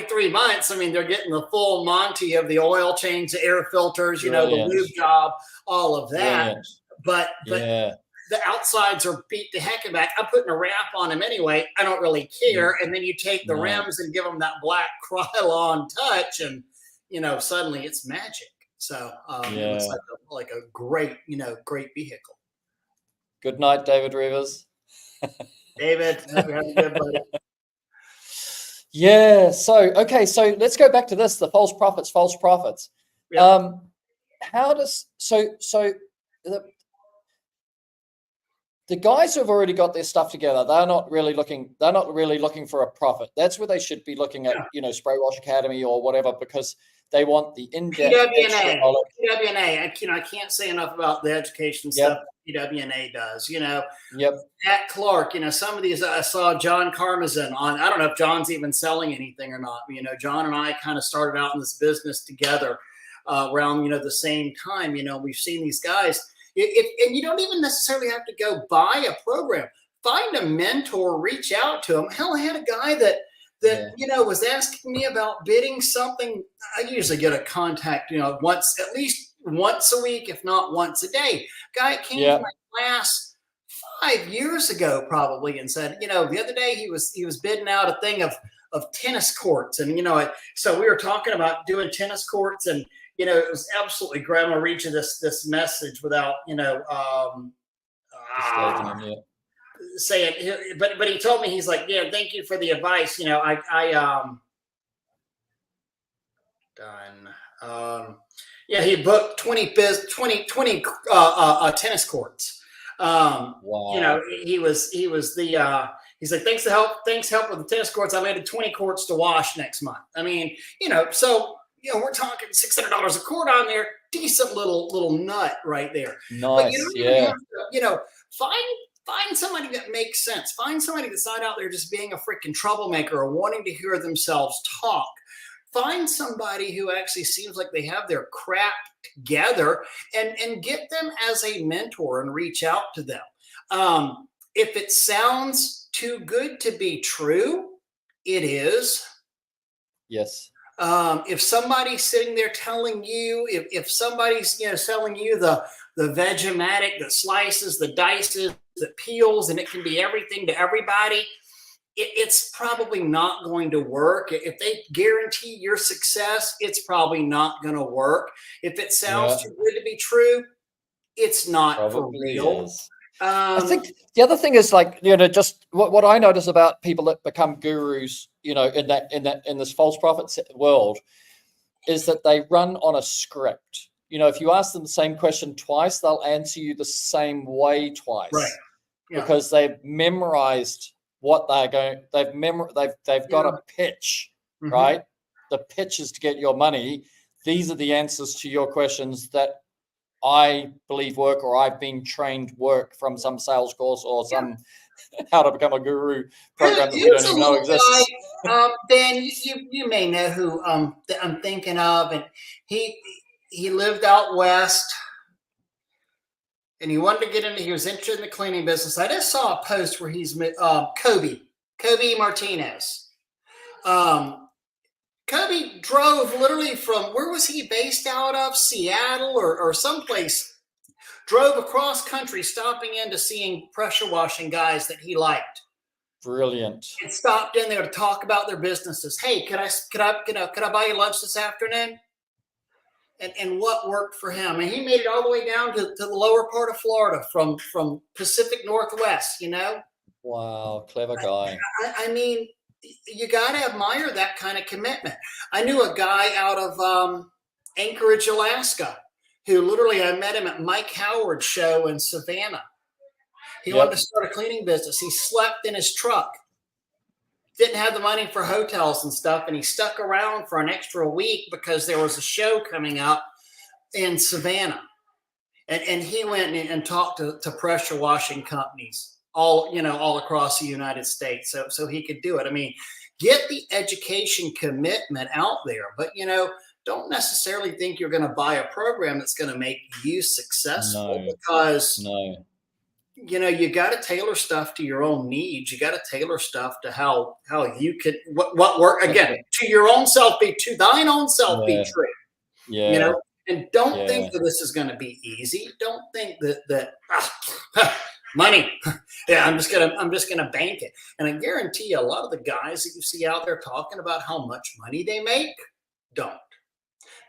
3 months. I mean, they're getting the full Monty of the oil change, the air filters, the lube job, all of that. But the outsides are beat to heck and back. I'm putting a wrap on them anyway. I don't really care. And then you take the rims and give them that black Krylon touch, and suddenly it's magic. So it's like a great vehicle. Good night, David Rivers. David, have a good buddy. Yeah. So let's go back to this: the false prophets. Yeah. How does the guys who've already got their stuff together, they're not really looking for a profit. That's where they should be looking at, Spray Wash Academy or whatever, because they want the in-depth PWNA. I can't say enough about the education stuff PWNA does. At Clark, some of these, I saw John Karmazin on, I don't know if John's even selling anything or not. John and I kind of started out in this business together around, the same time. We've seen these guys. And you don't even necessarily have to go buy a program. Find a mentor, reach out to them. Hell, I had a guy that was asking me about bidding something. I usually get a contact, at least once a week, if not once a day. Guy came to my class 5 years ago, probably, and said, the other day he was bidding out a thing of tennis courts, and so we were talking about doing tennis courts, and it was absolutely grandma reaching this message without, saying, but he told me, he's like, thank you for the advice. He booked 20 tennis courts. Wow. He's like, thanks help with the tennis courts. I've added 20 courts to wash next month. I mean, so we're talking $600 a quart on there. Decent little nut right there. Nice. But you don't even have to, find somebody that makes sense. Find somebody that's not out there just being a freaking troublemaker or wanting to hear themselves talk. Find somebody who actually seems like they have their crap together and get them as a mentor and reach out to them. If it sounds too good to be true, it is. Yes. If somebody's sitting there telling you, if somebody's selling you the Vegematic that slices, the dices, that peels, and it can be everything to everybody, it's probably not going to work. If they guarantee your success, it's probably not going to work. If it sounds too good to be true, it's not probably for real. I think the other thing is just what I notice about people that become gurus, in this false prophet world, is that they run on a script. If you ask them the same question twice, they'll answer you the same way twice, right? Yeah. Because they've memorized what they're going. They've got a pitch, right? The pitch is to get your money. These are the answers to your questions that I believe work, or I've been trained work from some sales course or some how to become a guru program that we don't even know exists. Ben, you may know who that I'm thinking of, and he lived out west, and he wanted to get into. He was interested in the cleaning business. I just saw a post where he's Kobe Martinez. Kobe drove literally from, where was he based out of? Seattle or someplace. Drove across country, stopping in to seeing pressure washing guys that he liked. Brilliant. And stopped in there to talk about their businesses. Hey, could I buy you lunch this afternoon? And what worked for him? And he made it all the way down to the lower part of Florida from Pacific Northwest. Wow, clever guy. I mean, you got to admire that kind of commitment. I knew a guy out of Anchorage, Alaska, who literally, I met him at Mike Howard's show in Savannah. He wanted to start a cleaning business. He slept in his truck, didn't have the money for hotels and stuff, and he stuck around for an extra week because there was a show coming up in Savannah. And he went and talked to pressure washing companies all across the United States, so he could do it. I mean, get the education commitment out there, but don't necessarily think you're going to buy a program that's going to make you successful, because you got to tailor stuff to your own needs. You got to tailor stuff to how you could what work, again, to your own self, to thine own self be true. Yeah. And don't think that this is going to be easy. Don't think that money. I'm just gonna bank it. And I guarantee you, a lot of the guys that you see out there talking about how much money they make, don't.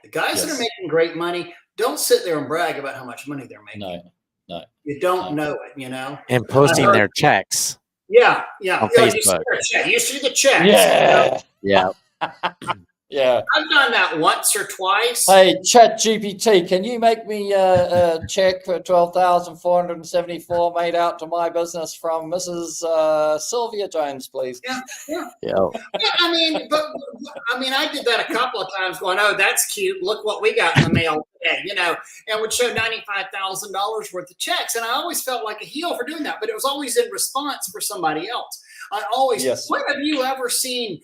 The guys that are making great money don't sit there and brag about how much money they're making. No. You don't know it, And posting their checks. Yeah. On Facebook. You see the checks. Yeah. Yeah. I've done that once or twice. Hey, ChatGPT, can you make me a check for $12,474 made out to my business from Mrs. Sylvia Jones, please? Yeah. I mean, I did that a couple of times going, oh, that's cute. Look what we got in the mail today, and would show $95,000 worth of checks. And I always felt like a heel for doing that, but it was always in response for somebody else. When have you ever seen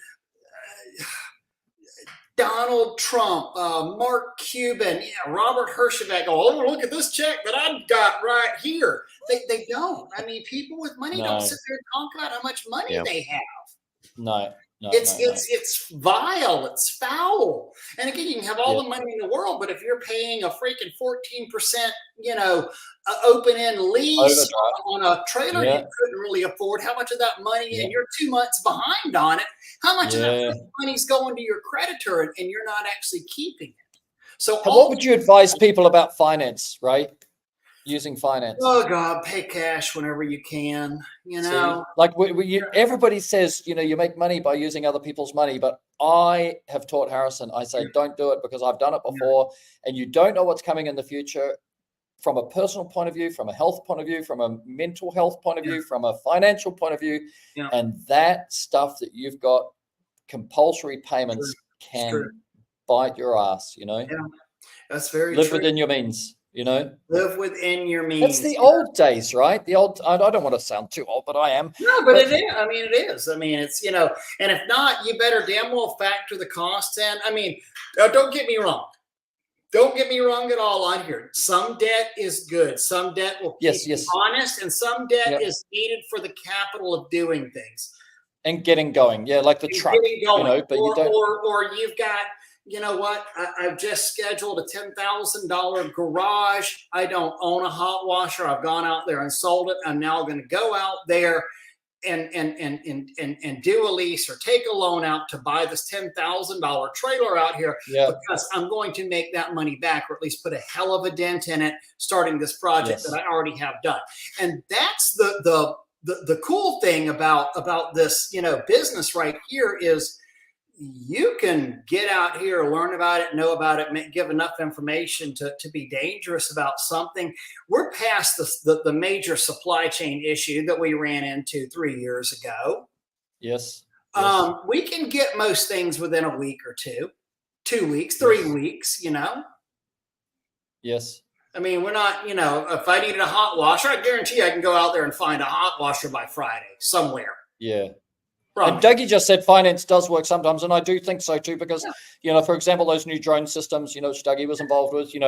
Donald Trump, Mark Cuban, Robert Herjavec go, oh, look at this check that I've got right here. They don't. I mean, people with money don't sit there and talk about how much money they have. No. It's vile. It's foul. And again, you can have all the money in the world, but if you're paying a freaking 14%, open-end lease on a trailer you couldn't really afford, how much of that money, and you're 2 months behind on it, how much of that money's going to your creditor and you're not actually keeping it? So what would you advise people about finance, right? Using finance. Oh God, pay cash whenever you can. See, like everybody says, you make money by using other people's money, but I have taught Harrison. I say, don't do it, because I've done it before, and you don't know what's coming in the future, from a personal point of view, from a health point of view, from a mental health point of view, from a financial point of view, and that stuff that you've got compulsory payments can bite your ass, you know. Yeah, that's very Live true. within your means, you know. Live within your means. That's the old days, right? The old. I don't want to sound too old, but I am. No, but it is. I mean, it is. I mean, it's, and if not, you better damn well factor the costs in. I mean, don't get me wrong. Don't get me wrong at all on here. Some debt is good. Some debt will keep you honest, and some debt is needed for the capital of doing things and getting going. Yeah, like the truck. Getting going. But or, you don't. Or you've got, you know what? I've just scheduled a $10,000 garage. I don't own a hot washer. I've gone out there and sold it. I'm now going to go out there and do a lease or take a loan out to buy this $10,000 trailer out here because I'm going to make that money back, or at least put a hell of a dent in it starting this project that I already have done. And that's the cool thing about this, business right here is you can get out here, learn about it, know about it, give enough information to be dangerous about something. We're past the major supply chain issue that we ran into 3 years ago. Yes. We can get most things within a week or 2 weeks, 3 weeks, Yes. I mean, we're not, if I needed a hot washer, I guarantee I can go out there and find a hot washer by Friday somewhere. Yeah. And Dougie just said finance does work sometimes, and I do think so too, because, for example, those new drone systems, which Dougie was involved with, you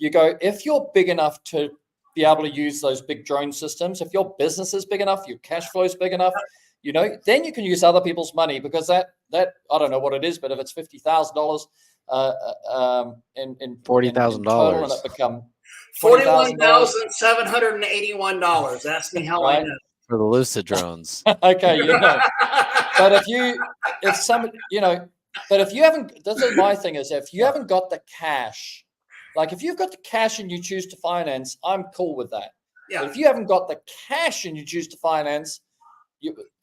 go, if you're big enough to be able to use those big drone systems, if your business is big enough, your cash flow is big enough, then you can use other people's money, because that I don't know what it is, but if it's $50,000 in $40,000, and it become $41,781. Ask me how I know. For the Lucid drones. Okay, but if you haven't, this is my thing, is if you haven't got the cash, like if you've got the cash and you choose to finance, I'm cool with that. Yeah. But if you haven't got the cash and you choose to finance,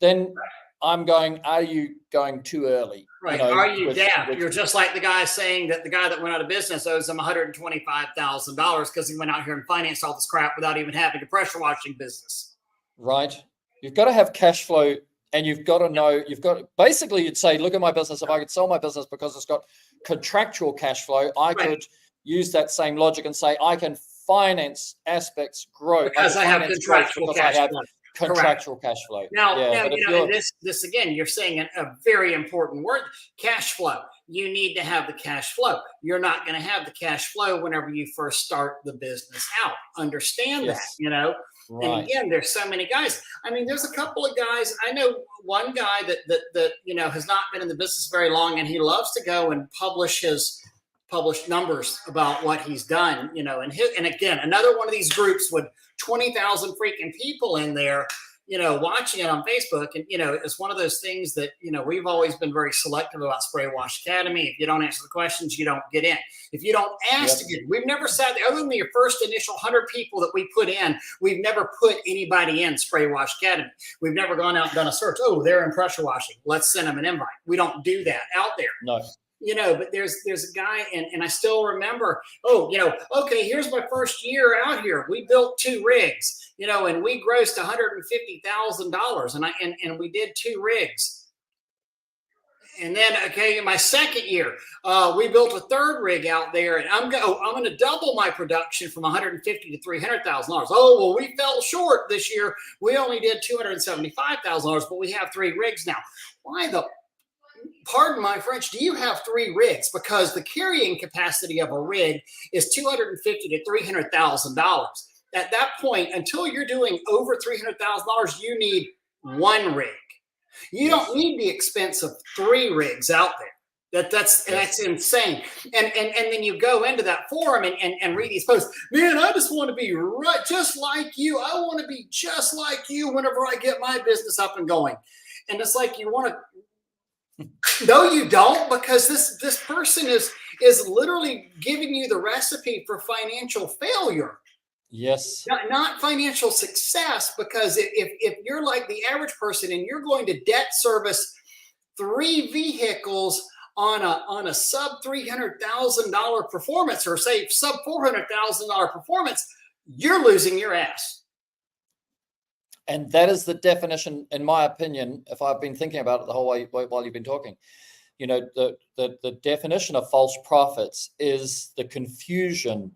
then I'm going, are you going too early? Right. Are you daft? You're just like the guy saying that the guy that went out of business owes him $125,000 because he went out here and financed all this crap without even having a pressure washing business. Right. You've got to have cash flow, and you've got to know, basically you'd say, look at my business. If I could sell my business because it's got contractual cash flow, I could use that same logic and say, I can finance aspects grow. Because I have contractual cash flow. Contractual cash flow. Now, and this again, you're saying a very important word, cash flow. You need to have the cash flow. You're not going to have the cash flow whenever you first start the business out. Understand that, Right. And again, there's so many guys. I mean, there's a couple of guys. I know one guy that has not been in the business very long, and he loves to go and publish numbers about what he's done. And again, another one of these groups with 20,000 freaking people in there, watching it on Facebook. And, it's one of those things that, we've always been very selective about Spray Wash Academy. If you don't answer the questions, you don't get in. If you don't ask to get in, we've never sat there, other than your first initial 100 people that we put in, we've never put anybody in Spray Wash Academy. We've never gone out and done a search. Oh, they're in pressure washing. Let's send them an invite. We don't do that out there. No. But there's a guy, and I still remember, okay, here's my first year out here. We built 2 rigs, and we grossed $150,000, and we did 2 rigs. And then, okay, my second year, we built a 3rd rig out there, and I'm going to double my production from $150,000 to $300,000. Oh, well, we fell short this year. We only did $275,000, but we have 3 rigs now. Pardon my French, do you have 3 rigs? Because the carrying capacity of a rig is $250,000 to $300,000. At that point, until you're doing over $300,000, you need 1 rig. You don't need the expense of 3 rigs out there. That's insane. And then you go into that forum and read these posts. Man, I just want to be right, just like you. I want to be just like you whenever I get my business up and going. And it's like you want to. No, you don't, because this person is literally giving you the recipe for financial failure. Yes. Not financial success, because if you're like the average person and you're going to debt service 3 vehicles on a sub $300,000 performance, or say sub $400,000 performance, you're losing your ass. And that is the definition, in my opinion, if I've been thinking about it the whole way while you've been talking. the definition of false profits is the confusion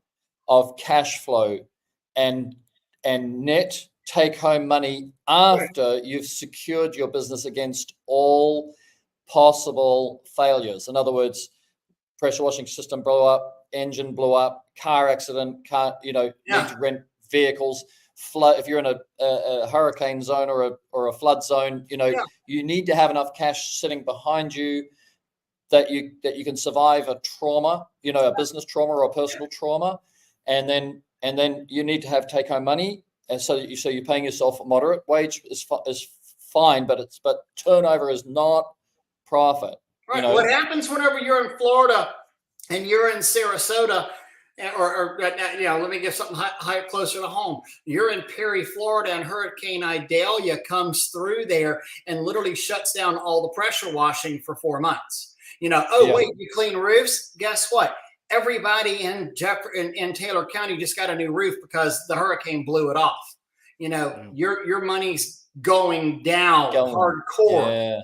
of cash flow and net take-home money after you've secured your business against all possible failures. In other words, pressure washing system blew up, engine blew up, car accident, need to rent vehicles, flood. If you're in a hurricane zone or a flood zone, you need to have enough cash sitting behind you that you can survive a trauma, a business trauma or a personal trauma, and then you need to have take home money, and so you're paying yourself a moderate wage is fine, but turnover is not profit. Right. What happens whenever you're in Florida and you're in Sarasota, or let me get something closer to home. You're in Perry, Florida, and Hurricane Idalia comes through there and literally shuts down all the pressure washing for 4 months. Wait, you clean roofs? Guess what? Everybody in Taylor County just got a new roof because the hurricane blew it off. Your money's going down hardcore.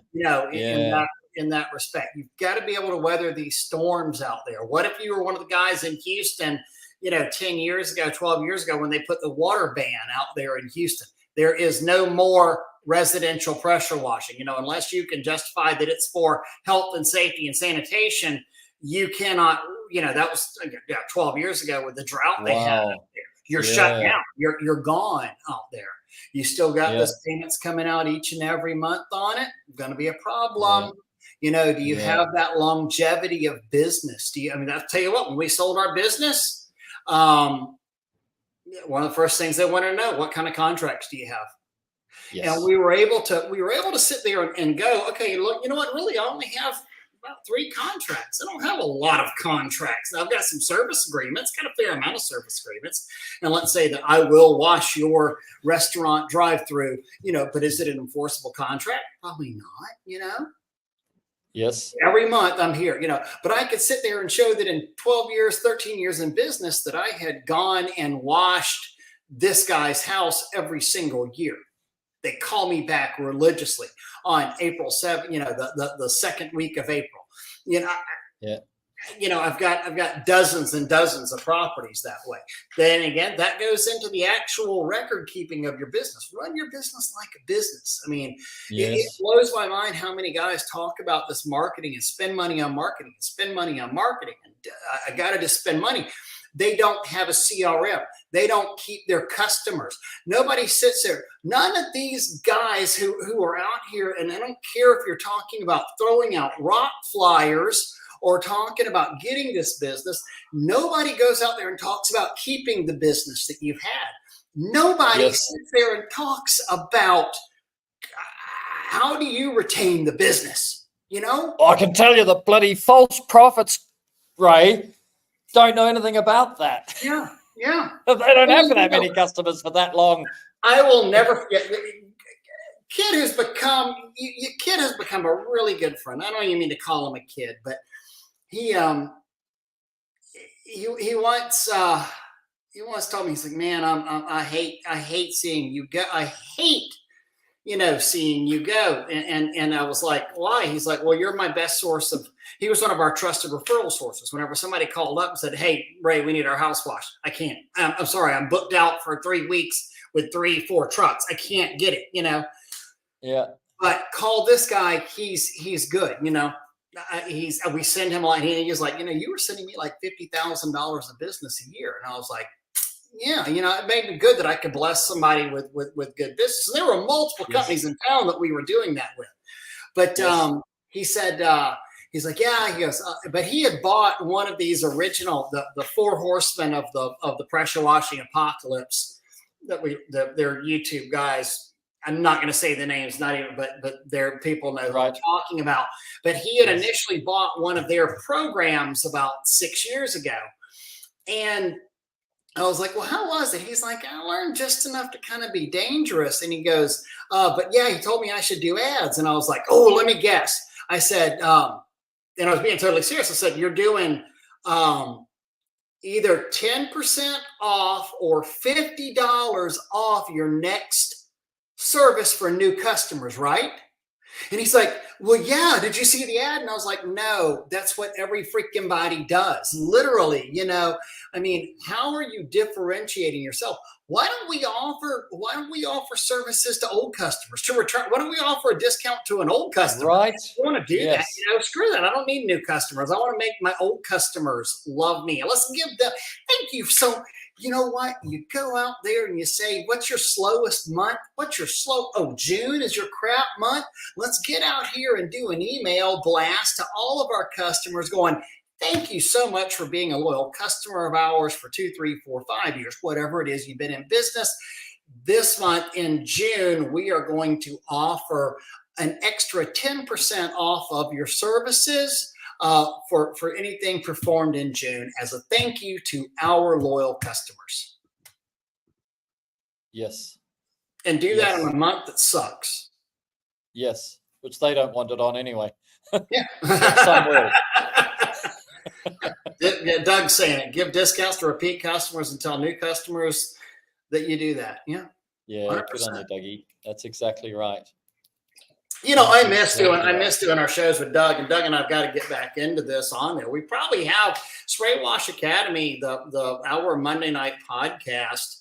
In that respect, you've got to be able to weather these storms out there. What if you were one of the guys in Houston, 10 years ago, 12 years ago, when they put the water ban out there in Houston? There is no more residential pressure washing, unless you can justify that it's for health and safety and sanitation. You cannot, that was 12 years ago with the drought they had out there. You're shut down. You're gone out there. You still got those payments coming out each and every month on it. Going to be a problem. Do you have that longevity of business? I'll tell you what, when we sold our business, one of the first things they wanted to know, what kind of contracts do you have? Yes. And we were able to sit there and go, okay, look, you know what, really, I only have about 3 contracts. I don't have a lot of contracts. I've got some service agreements, got a fair amount of service agreements. And let's say that I will wash your restaurant drive-through, but is it an enforceable contract? Probably not, Yes. Every month I'm here, but I could sit there and show that in 12 years, 13 years in business that I had gone and washed this guy's house every single year. They call me back religiously on April 7th, the second week of April. I've got dozens and dozens of properties that way. Then again, that goes into the actual record keeping of your business. Run your business like a business. It blows my mind how many guys talk about this marketing and spend money on marketing and spend money on marketing. And I got to just spend money. They don't have a CRM. They don't keep their customers. Nobody sits there. None of these guys who are out here, and I don't care if you're talking about throwing out rock flyers or talking about getting this business, nobody goes out there and talks about keeping the business that you've had. Nobody sits there and talks about how do you retain the business, I can tell you the bloody false prophets, Ray, don't know anything about that. Yeah. They don't have that many customers for that long. I will never forget. Kid has become a really good friend. I don't even mean to call him a kid, but he once told me, he's like, man, I hate seeing you go. I hate seeing you go. And I was like, why? He's like, well, you're my best source of. He was one of our trusted referral sources. Whenever somebody called up and said, hey, Ray, we need our house washed. I can't. I'm sorry. I'm booked out for 3 weeks with 3-4 trucks. I can't get it, Yeah. But call this guy. He's good, we send him like, he was like, you were sending me like $50,000 of business a year. And I was like, yeah, it made me good that I could bless somebody with good business. And there were multiple companies in town that we were doing that with. But he said, he's like, yeah, he goes, but he had bought one of these original, the 4 horsemen of the pressure washing apocalypse they're YouTube guys. I'm not going to say the names, but their people know who I'm talking about. But he had initially bought one of their programs about 6 years ago. And I was like, well, how was it? He's like, I learned just enough to kind of be dangerous. And he goes, but yeah, he told me I should do ads. And I was like, oh, let me guess. I said, and I was being totally serious. I said, you're doing either 10% off or $50 off your next service for new customers, right? And he's like, well, yeah, did you see the ad? And I was like, no, that's what every freaking body does. Literally, you know, I mean, how are you differentiating yourself? Why don't we offer services to old customers to return? Why don't we offer a discount to an old customer? Right. I want to do that. You know, screw that. I don't need new customers. I want to make my old customers love me. Let's give them, thank you. So, you know what? You go out there and you say, what's your slowest month? June is your crap month. Let's get out here and do an email blast to all of our customers going, thank you so much for being a loyal customer of ours for 2, 3, 4, 5 years, whatever it is you've been in business. This month in June, we are going to offer an extra 10% off of your services for anything performed in June as a thank you to our loyal customers. Yes. And do that in a month that sucks. Yes, which they don't want it on anyway. Yeah. Some will. Doug's saying it. Give discounts to repeat customers and tell new customers that you do that. Yeah. Yeah, 100%. good on you, Dougie. That's exactly right. You know, I miss doing our shows with Doug, and Doug and I've got to get back into this on there. We probably have Spray Wash Academy, our Monday night podcast.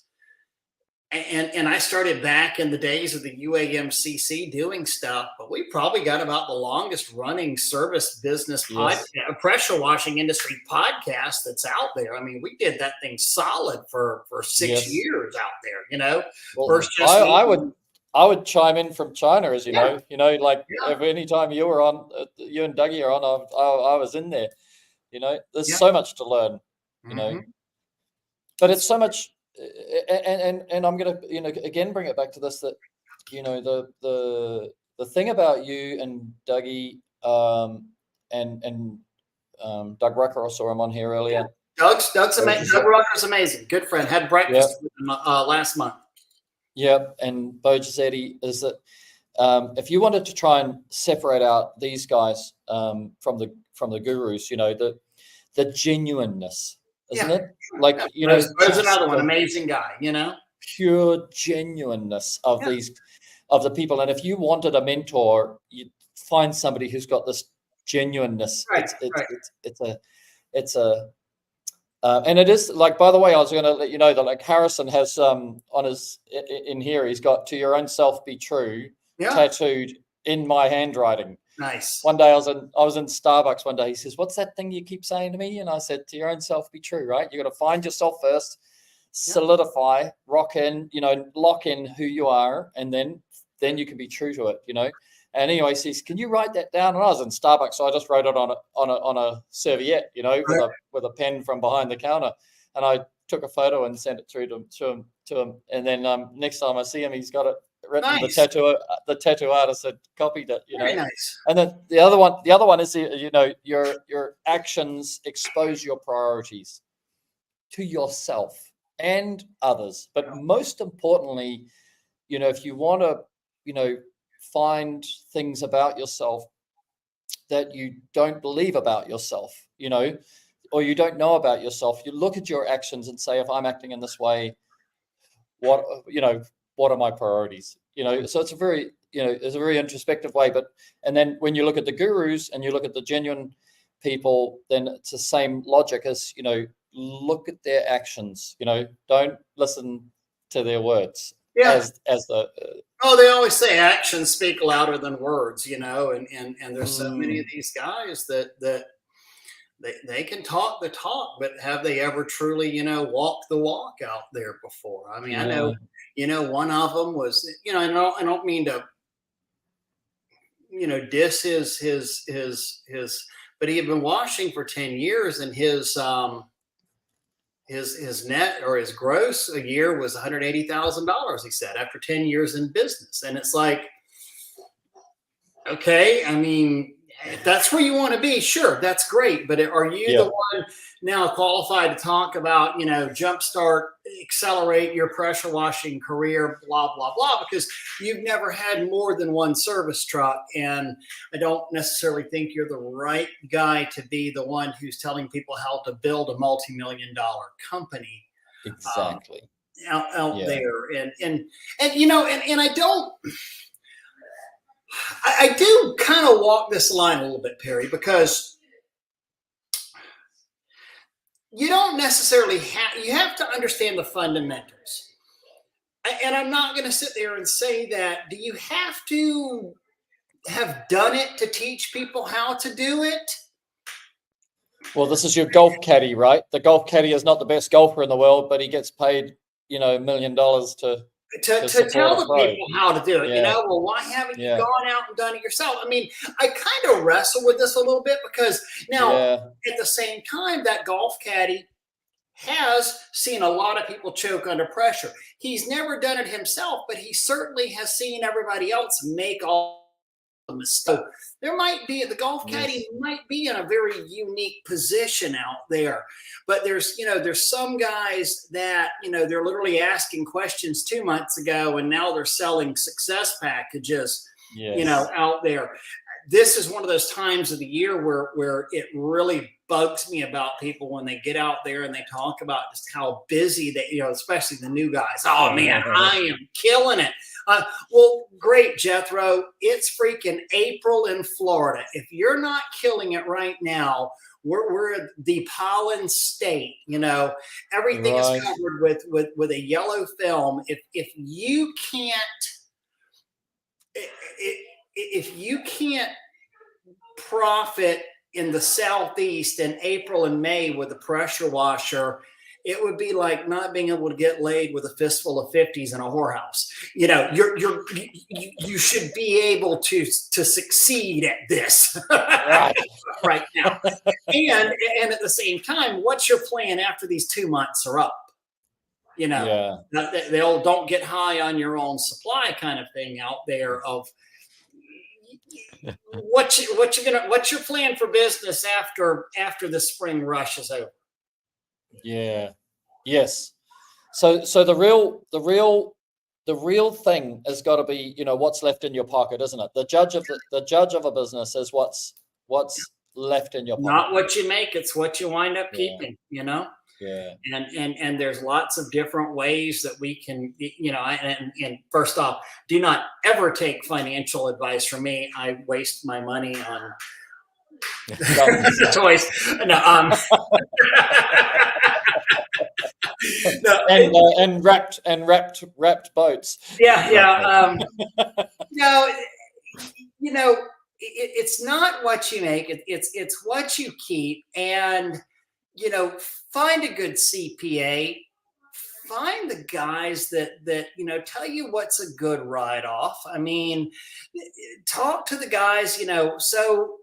And I started back in the days of the UAMCC doing stuff, but we probably got about the longest running service business podcast, pressure washing industry podcast that's out there. I mean, we did that thing solid for 6 years out there, you know. Well, First I would chime in from China, as you know, like if any time you were on, you and Dougie are on, I was in there, you know, there's so much to learn, you know, but it's so much. And I'm going to, you know, again, bring it back to this, that, you know, the thing about you and Dougie and Doug Rucker, I saw him on here earlier. Doug's amazing. Doug Rucker's amazing. Good friend. Had breakfast with him last month. Yeah. And Bo Giuseppe is that if you wanted to try and separate out these guys from the gurus, you know, the genuineness, isn't it? Like, you know, there's another one, amazing guy, you know, pure genuineness of the people. And if you wanted a mentor, you find somebody who's got this genuineness. And it is like, by the way, I was going to let you know that like Harrison has on his in here, he's got "To Your Own Self Be True" tattooed in my handwriting. Nice. One day I was in Starbucks one day. He says, "What's that thing you keep saying to me?" And I said, "To your own self be true," right? You got to find yourself first, solidify, rock in, you know, lock in who you are, and then you can be true to it, you know. And anyway, he says, "Can you write that down?" And I was in Starbucks, so I just wrote it on a serviette, you know, with a pen from behind the counter, and I took a photo and sent it through to him. And then next time I see him, he's got it written. Nice. The tattoo artist had copied it, you know. Very nice. And then the other one is, you know, your actions expose your priorities to yourself and others. But most importantly, you know, if you want to, you know, find things about yourself that you don't believe about yourself, you know, or you don't know about yourself, you look at your actions and say, if I'm acting in this way, what are my priorities? You know, so it's a very introspective way. And then when you look at the gurus and you look at the genuine people, then it's the same logic as, you know, look at their actions, you know, don't listen to their words. Yeah. They always say actions speak louder than words, you know, and there's so many of these guys that they can talk the talk, but have they ever truly, you know, walked the walk out there before? I mean, I know, you know, one of them was, you know, I don't mean to, you know, diss his, but he had been washing for 10 years and his net or his gross a year was $180,000, he said, after 10 years in business. And it's like, okay, I mean, if that's where you want to be, sure, that's great. But are you the one now qualified to talk about, you know, jumpstart, accelerate your pressure washing career, blah, blah, blah, because you've never had more than one service truck. And I don't necessarily think you're the right guy to be the one who's telling people how to build a multi-million-dollar company. Exactly. Out there. And you know, and I don't, I do kind of walk this line a little bit, Perry, because you don't necessarily you have to understand the fundamentals. And I'm not going to sit there and say that. Do you have to have done it to teach people how to do it? Well, this is your golf caddy, right? The golf caddy is not the best golfer in the world, but he gets paid, $1 million to tell the people how to do it. Yeah. Well, why haven't you gone out and done it yourself? I mean, I kind of wrestle with this a little bit because now at the same time, that golf caddy has seen a lot of people choke under pressure. He's never done it himself, but he certainly has seen everybody else make all the mistakes. There might be, the golf caddy might be in a very unique position out there, but there's some guys that, they're literally asking questions 2 months ago and now they're selling success packages, out there. This is one of those times of the year where it really bugs me about people when they get out there and they talk about just how busy they, especially the new guys. Oh man, I am killing it. Well, great, Jethro. It's freaking April in Florida. If you're not killing it right now, we're the pollen state. Everything is covered with a yellow film. If you can't profit in the Southeast in April and May with a pressure washer, it would be like not being able to get laid with a fistful of 50s in a whorehouse. You should be able to succeed at this right now. And at the same time, what's your plan after these 2 months are up? They'll don't get high on your own supply kind of thing out there of what's your plan for business after the spring rush is over? Yeah. Yes. So the real thing has got to be, what's left in your pocket, isn't it? The judge of a business is what's left in your pocket. Not what you make, it's what you wind up keeping, Yeah. And there's lots of different ways that we can, and first off, do not ever take financial advice from me. I waste my money on toys. No, and wrapped boats. Yeah. It's not what you make. It's what you keep. And find a good CPA. Find the guys that tell you what's a good write-off. I mean, talk to the guys. So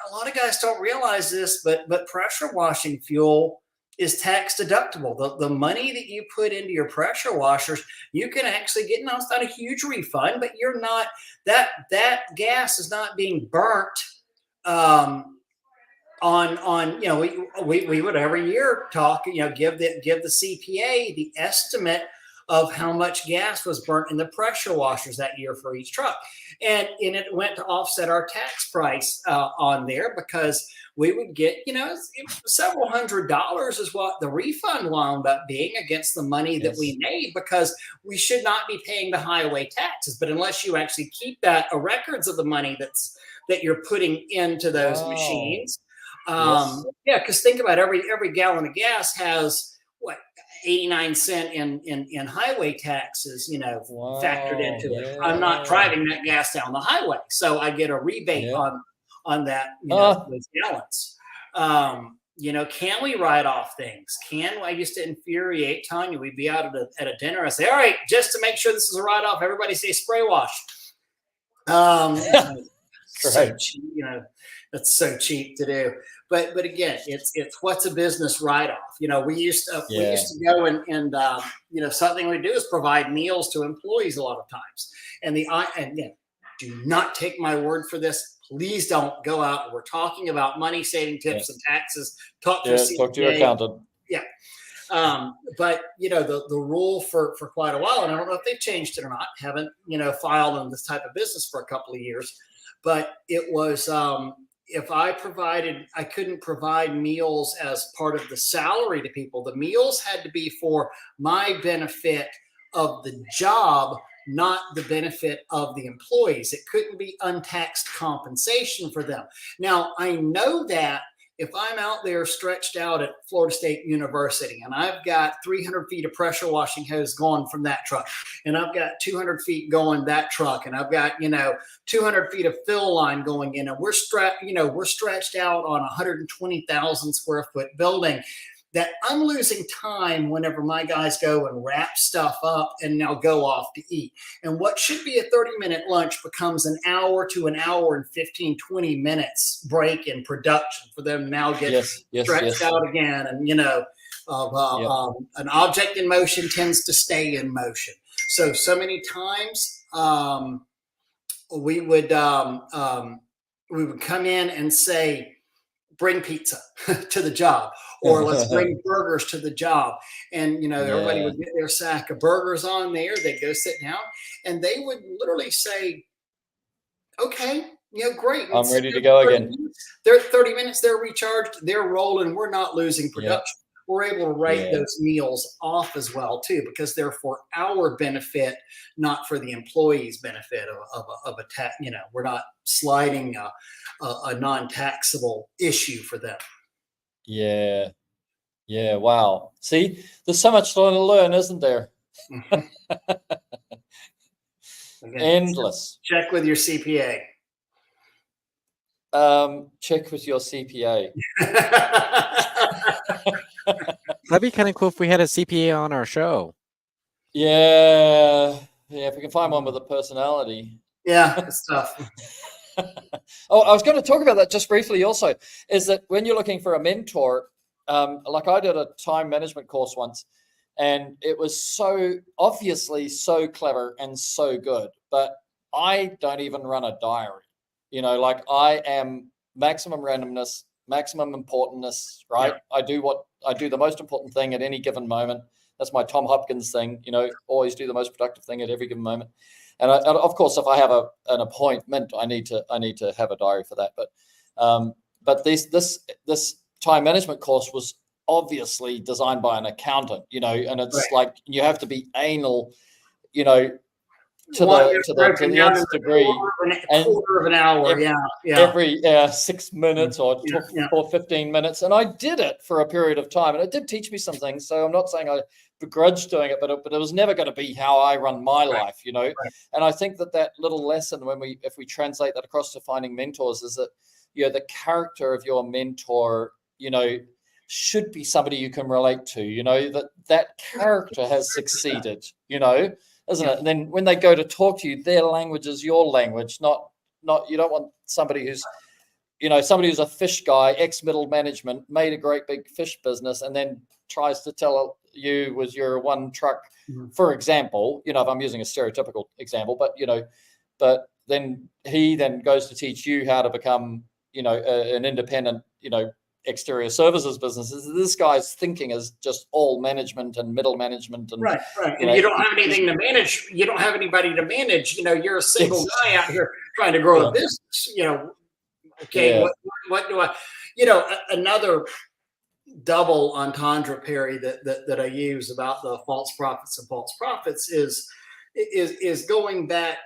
a lot of guys don't realize this, but pressure washing fuel is tax deductible. The money that you put into your pressure washers, you can actually get. Now, it's not a huge refund, but you're not that gas is not being burnt. We would every year talk, give the CPA the estimate of how much gas was burnt in the pressure washers that year for each truck. And it went to offset our tax price on there, because we would get, several $100s is what the refund wound up being against the money that we made, because we should not be paying the highway taxes. But unless you actually keep that records of the money that you're putting into those machines. Because think about every gallon of gas has 89 cents in highway taxes, factored into it. I'm not driving that gas down the highway, so I get a rebate on that, those gallons. Can we write off things? I used to infuriate Tanya. We'd be out at a dinner. I say, all right, just to make sure this is a write off, everybody say spray wash. So cheap, that's so cheap to do. But again, it's what's a business write off. We used to go and something we do is provide meals to employees a lot of times. And do not take my word for this. Please don't go out. We're talking about money saving tips and taxes. Talk to your accountant. Yeah. But the rule for quite a while, and I don't know if they've changed it or not. Haven't filed in this type of business for a couple of years, but it was if I couldn't provide meals as part of the salary to people. The meals had to be for my benefit of the job, not the benefit of the employees. It couldn't be untaxed compensation for them. Now, I know that if I'm out there stretched out at Florida State University and I've got 300 feet of pressure washing hose going from that truck, and I've got 200 feet going that truck, and I've got, 200 feet of fill line going in, and we're stretched out on a 120,000 square foot building, that I'm losing time whenever my guys go and wrap stuff up and now go off to eat. And what should be a 30-minute lunch becomes an hour to an hour and 15, 20 minutes break in production for them to now get stretched out again. And, an object in motion tends to stay in motion. So many times we would come in and say, bring pizza to the job, or let's bring burgers to the job. And, everybody would get their sack of burgers on there. They'd go sit down and they would literally say, okay, great. I'm ready to go again. They're 30 minutes, they're recharged, they're rolling. We're not losing production. We're able to write those meals off as well too, because they're for our benefit, not for the employee's benefit of a tax. We're not sliding a non-taxable issue for them. Yeah. Wow. See, there's so much to learn, isn't there? Again, endless. Check with your CPA. Check with your CPA. That'd be kind of cool if we had a CPA on our show. Yeah, if we can find one with a personality. Yeah, it's tough. Oh, I was going to talk about that just briefly also, is that when you're looking for a mentor, like I did a time management course once, and it was so obviously so clever and so good, but I don't even run a diary. Like I am maximum randomness, maximum importance, right? Yeah. I do the most important thing at any given moment. That's my Tom Hopkins thing, always do the most productive thing at every given moment. And of course, if I have an appointment, I need to have a diary for that. But this time management course was obviously designed by an accountant, and it's like you have to be anal, to the nth degree, quarter of an hour, every 6 minutes or 15 minutes, and I did it for a period of time, and it did teach me some things. So I'm not saying I begrudge doing it, but it was never going to be how I run my life, Right. And I think that little lesson, if we translate that across to finding mentors, is that the character of your mentor, should be somebody you can relate to. That character has succeeded, isn't it? And then when they go to talk to you, their language is your language, not you don't want somebody who's a fish guy, ex-middle management, made a great big fish business, and then tries to tell you with your one truck, for example, if I'm using a stereotypical example, but then he goes to teach you how to become, an independent, exterior services businesses. This guy's thinking is just all management and middle management, and right. And you don't have anything to manage. You don't have anybody to manage. You're a single guy out here trying to grow a business. Okay, what do I? Another double entendre, Perry, that I use about the false prophets and false prophets is going back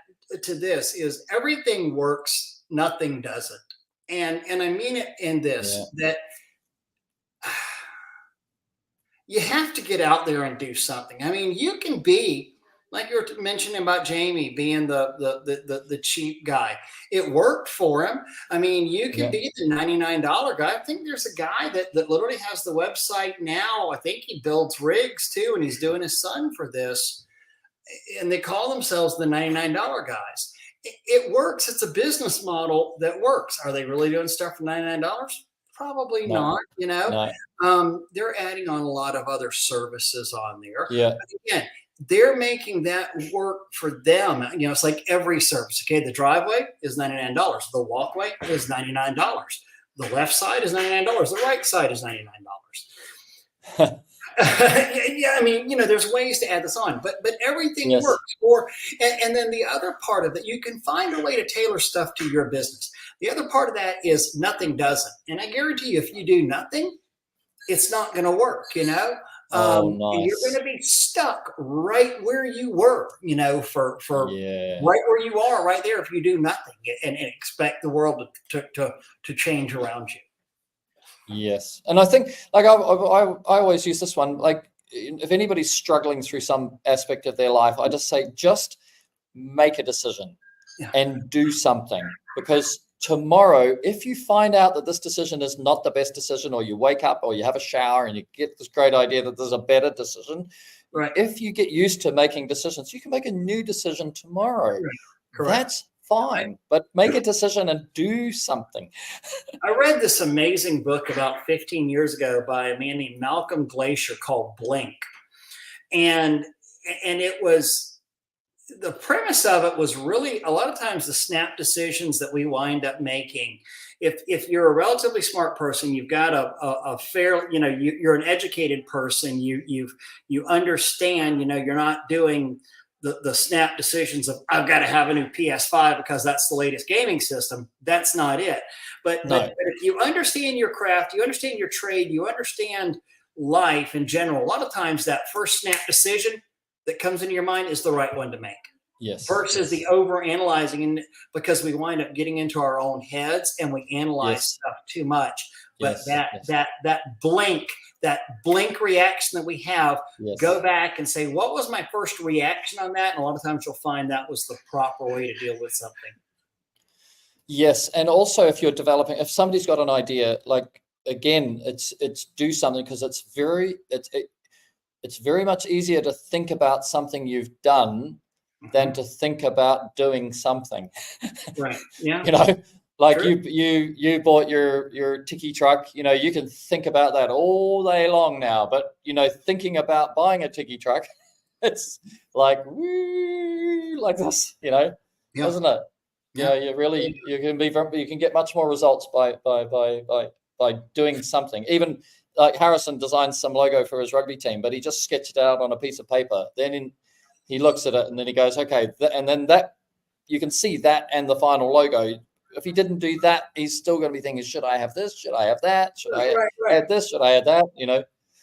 to this: is everything works, nothing doesn't. And I mean it in this, that you have to get out there and do something. I mean, you can be, like you were mentioning about Jamie being the cheap guy. It worked for him. I mean, you can be the $99 guy. I think there's a guy that literally has the website now. I think he builds rigs too, and he's doing his son for this. And they call themselves the $99 guys. It works. It's a business model that works. Are they really doing stuff for $99? Probably not. They're adding on a lot of other services on there. Yeah. But again, they're making that work for them. It's like every service. Okay, the driveway is $99. The walkway is $99. The left side is $99. The right side is $99. I mean, there's ways to add this on, but everything works. And then the other part of it, you can find a way to tailor stuff to your business. The other part of that is nothing doesn't. And I guarantee you, if you do nothing, it's not going to work. Oh, And you're going nice. to be stuck right where you were, for Yeah. right where you are right there if you do nothing and expect the world to change around you. Yes. And I think, like, I always use this one, like, if anybody's struggling through some aspect of their life, I just say, just make a decision and do something. Because tomorrow, if you find out that this decision is not the best decision, or you wake up or you have a shower and you get this great idea that there's a better decision, Right. if you get used to making decisions, you can make a new decision tomorrow. Right. Correct. That's fine, but make a decision and do something. I read this amazing book about 15 years ago by a man named Malcolm Glacier called Blink. And it was, the premise of it was really a lot of times the snap decisions that we wind up making. If you're a relatively smart person, you've got a fair, you're an educated person, you understand, you're not doing the snap decisions of, I've got to have a new PS5 because that's the latest gaming system. That's not it. But if you understand your craft, you understand your trade, you understand life in general, a lot of times that first snap decision that comes into your mind is the right one to make. Yes. Versus the over analyzing, and because we wind up getting into our own heads and we analyze stuff too much. But that blink reaction that we have, go back and say, what was my first reaction on that? And a lot of times you'll find that was the proper way to deal with something. Yes. And also if somebody's got an idea, like, again, it's do something, because it's very much easier to think about something you've done than to think about doing something. Right. Yeah. Like you bought your tiki truck, you can think about that all day long now, but thinking about buying a tiki truck, it's like, woo, like this, isn't it? Yeah. You can get much more results by doing something. Even like Harrison designed some logo for his rugby team, but he just sketched it out on a piece of paper. Then he looks at it and then he goes, okay. And then that, you can see that and the final logo. If he didn't do that, he's still going to be thinking, should I have this? Should I have that? Should I add this? Should I add that?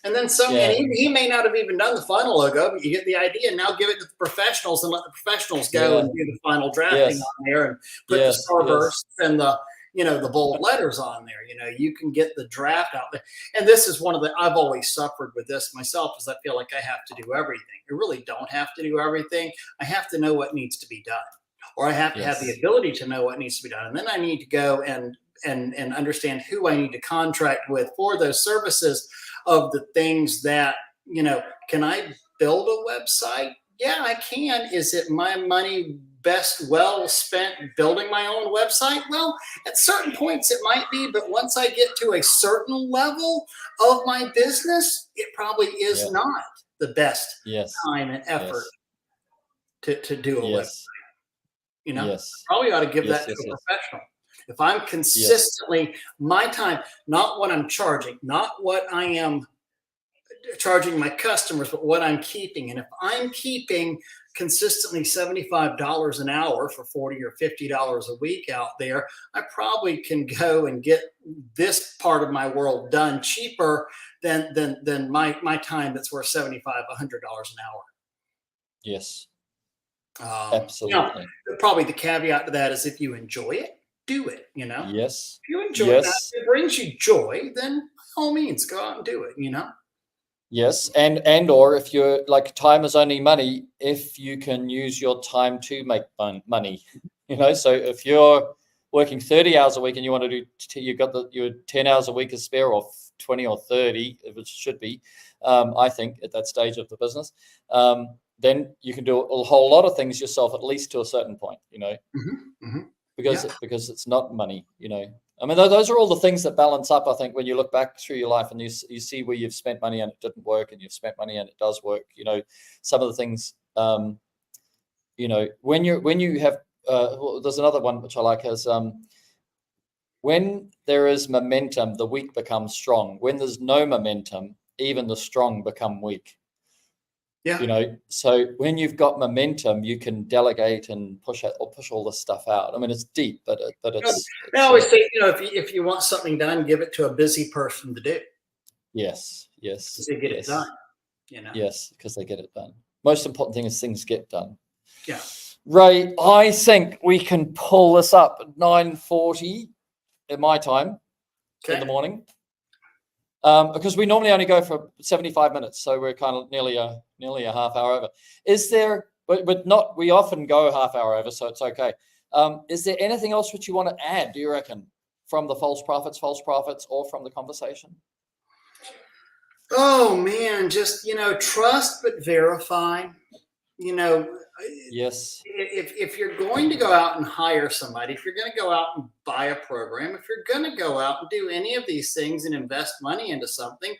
And then and he may not have even done the final logo, but you get the idea. And now give it to the professionals and let the professionals go and do the final drafting on there and put the starbursts and the bold letters on there. You can get the draft out there. And this is I've always suffered with this myself, is I feel like I have to do everything. I really don't have to do everything. I have to know what needs to be done, or I have to have the ability to know what needs to be done. And then I need to go and understand who I need to contract with for those services of the things that, can I build a website? Yeah, I can. Is it my money best well spent building my own website? Well, at certain points it might be, but once I get to a certain level of my business, it probably is not the best time and effort to do a website. Probably ought to give that to a professional. If I'm consistently my time, not what I'm charging, not what I am charging my customers, but what I'm keeping. And if I'm keeping consistently $75 an hour for $40 or $50 a week out there, I probably can go and get this part of my world done cheaper than my time that's worth $75, $100 an hour. Yes. Absolutely. Probably the caveat to that is if you enjoy it, do it, Yes. If you enjoy that, if it brings you joy, then by all means, go out and do it, Yes. Or if you're like, time is only money if you can use your time to make money, so if you're working 30 hours a week and you want to do, you've got your 10 hours a week is spare, or 20 or 30, if it should be, I think at that stage of the business, then you can do a whole lot of things yourself, at least to a certain point, because it's not money, I mean, those are all the things that balance up, I think, when you look back through your life and you see where you've spent money and it didn't work, and you've spent money and it does work. Some of the things, when you have, there's another one which I like, as when there is momentum, the weak become strong. When there's no momentum, even the strong become weak. Yeah. So when you've got momentum, you can delegate and push all this stuff out. I mean, it's deep, but it's. I always say, if you want something done, give it to a busy person to do. Yes. To get it done. Yes, because they get it done. Most important thing is things get done. Yeah. Ray, I think we can pull this up at 9:40 in my time in the morning. Because we normally only go for 75 minutes, so we're kind of nearly a half hour over. Is there, but not, we often go half hour over, so it's okay. Is there anything else which you want to add, do you reckon, from the false prophets, or from the conversation? Oh man, just, trust but verify. Yes. If you're going to go out and hire somebody, if you're going to go out and buy a program, if you're going to go out and do any of these things and invest money into something,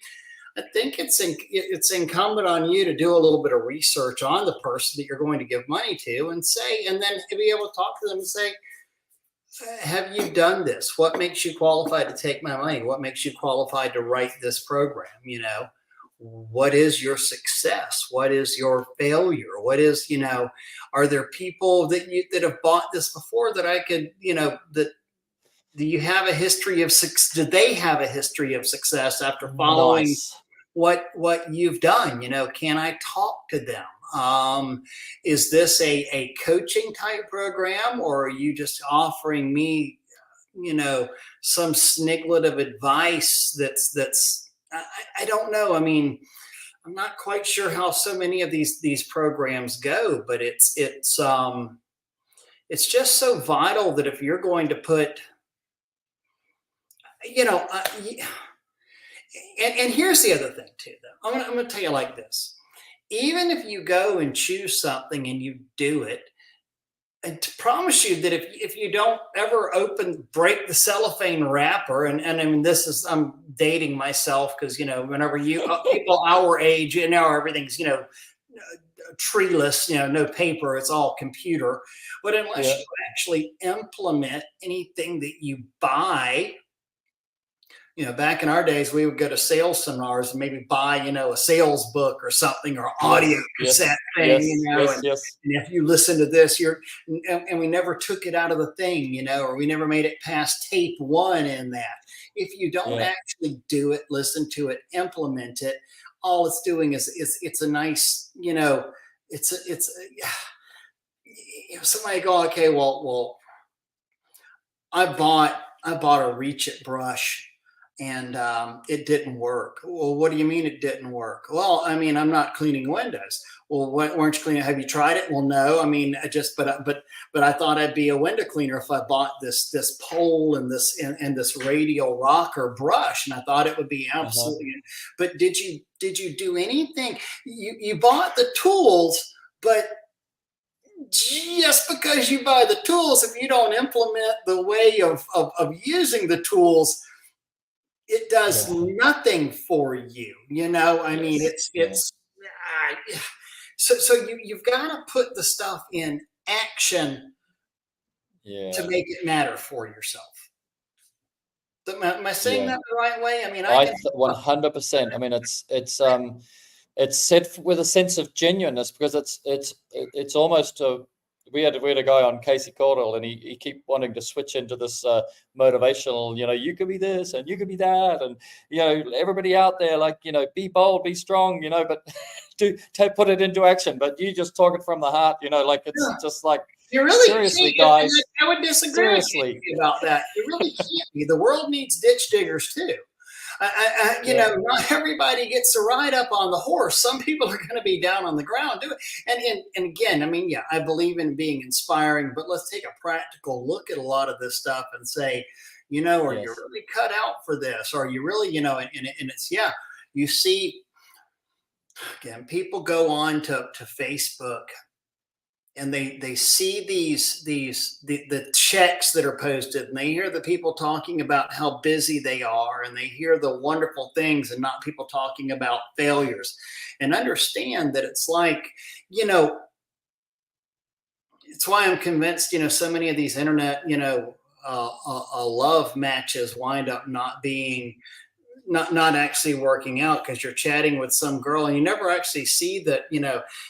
I think it's incumbent on you to do a little bit of research on the person that you're going to give money to, and then be able to talk to them and say, have you done this? What makes you qualified to take my money? What makes you qualified to write this program? What is your success? What is your failure? What is, are there people that have bought this before that I could, do you have a history of success? Do they have a history of success after following what you've done? Can I talk to them? Is this a coaching type program, or are you just offering me, some sniglet of advice that's I don't know. I mean, I'm not quite sure how so many of these programs go, but it's just so vital that if you're going to put, and here's the other thing too, though. I'm going to tell you like this. Even if you go and choose something and you do it, and to promise you that if you don't ever break the cellophane wrapper, and I mean, I'm dating myself because, whenever people our age, everything's, treeless, no paper, it's all computer. But unless you actually implement anything that you buy, back in our days, we would go to sales seminars and maybe buy, a sales book or something, or audio cassette thing, and if you listen to this, and we never took it out of the thing, or we never made it past tape 1 in that. If you don't actually do it, listen to it, implement it, all it's doing is it's a nice, somebody go, okay, well, I bought a Reach It brush, and it didn't work. Well, what do you mean it didn't work? Well, I mean, I'm not cleaning windows. Well, weren't you cleaning? Have you tried it? Well, no. I mean, but I thought I'd be a window cleaner if I bought this pole and this radial rocker brush, and I thought it would be absolutely. But did you do anything? You bought the tools, but just because you buy the tools, if you don't implement the way of using the tools, it does nothing for you. I mean, so you've got to put the stuff in action to make it matter for yourself. Am I saying that the right way? I mean, 100%. I mean, it's said with a sense of genuineness, because it's almost we had a guy on, Casey Cordell, and he keep wanting to switch into this motivational, you could be this and you could be that, and everybody out there, like, be bold, be strong, but put it into action. But you just talk it from the heart, like it's just like, you really seriously, guys. I would disagree with you about that. You really can't be. The world needs ditch diggers too. Not everybody gets to ride up on the horse. Some people are going to be down on the ground doing it. And again, I mean, I believe in being inspiring, but let's take a practical look at a lot of this stuff and say, are you really cut out for this? Or are you really, and it's, you see, again, people go on to Facebook, and they see the checks that are posted, and they hear the people talking about how busy they are, and they hear the wonderful things, and not people talking about failures. And understand that it's like, it's why I'm convinced, so many of these internet, love matches wind up not being not actually working out because you're chatting with some girl and you never actually see that,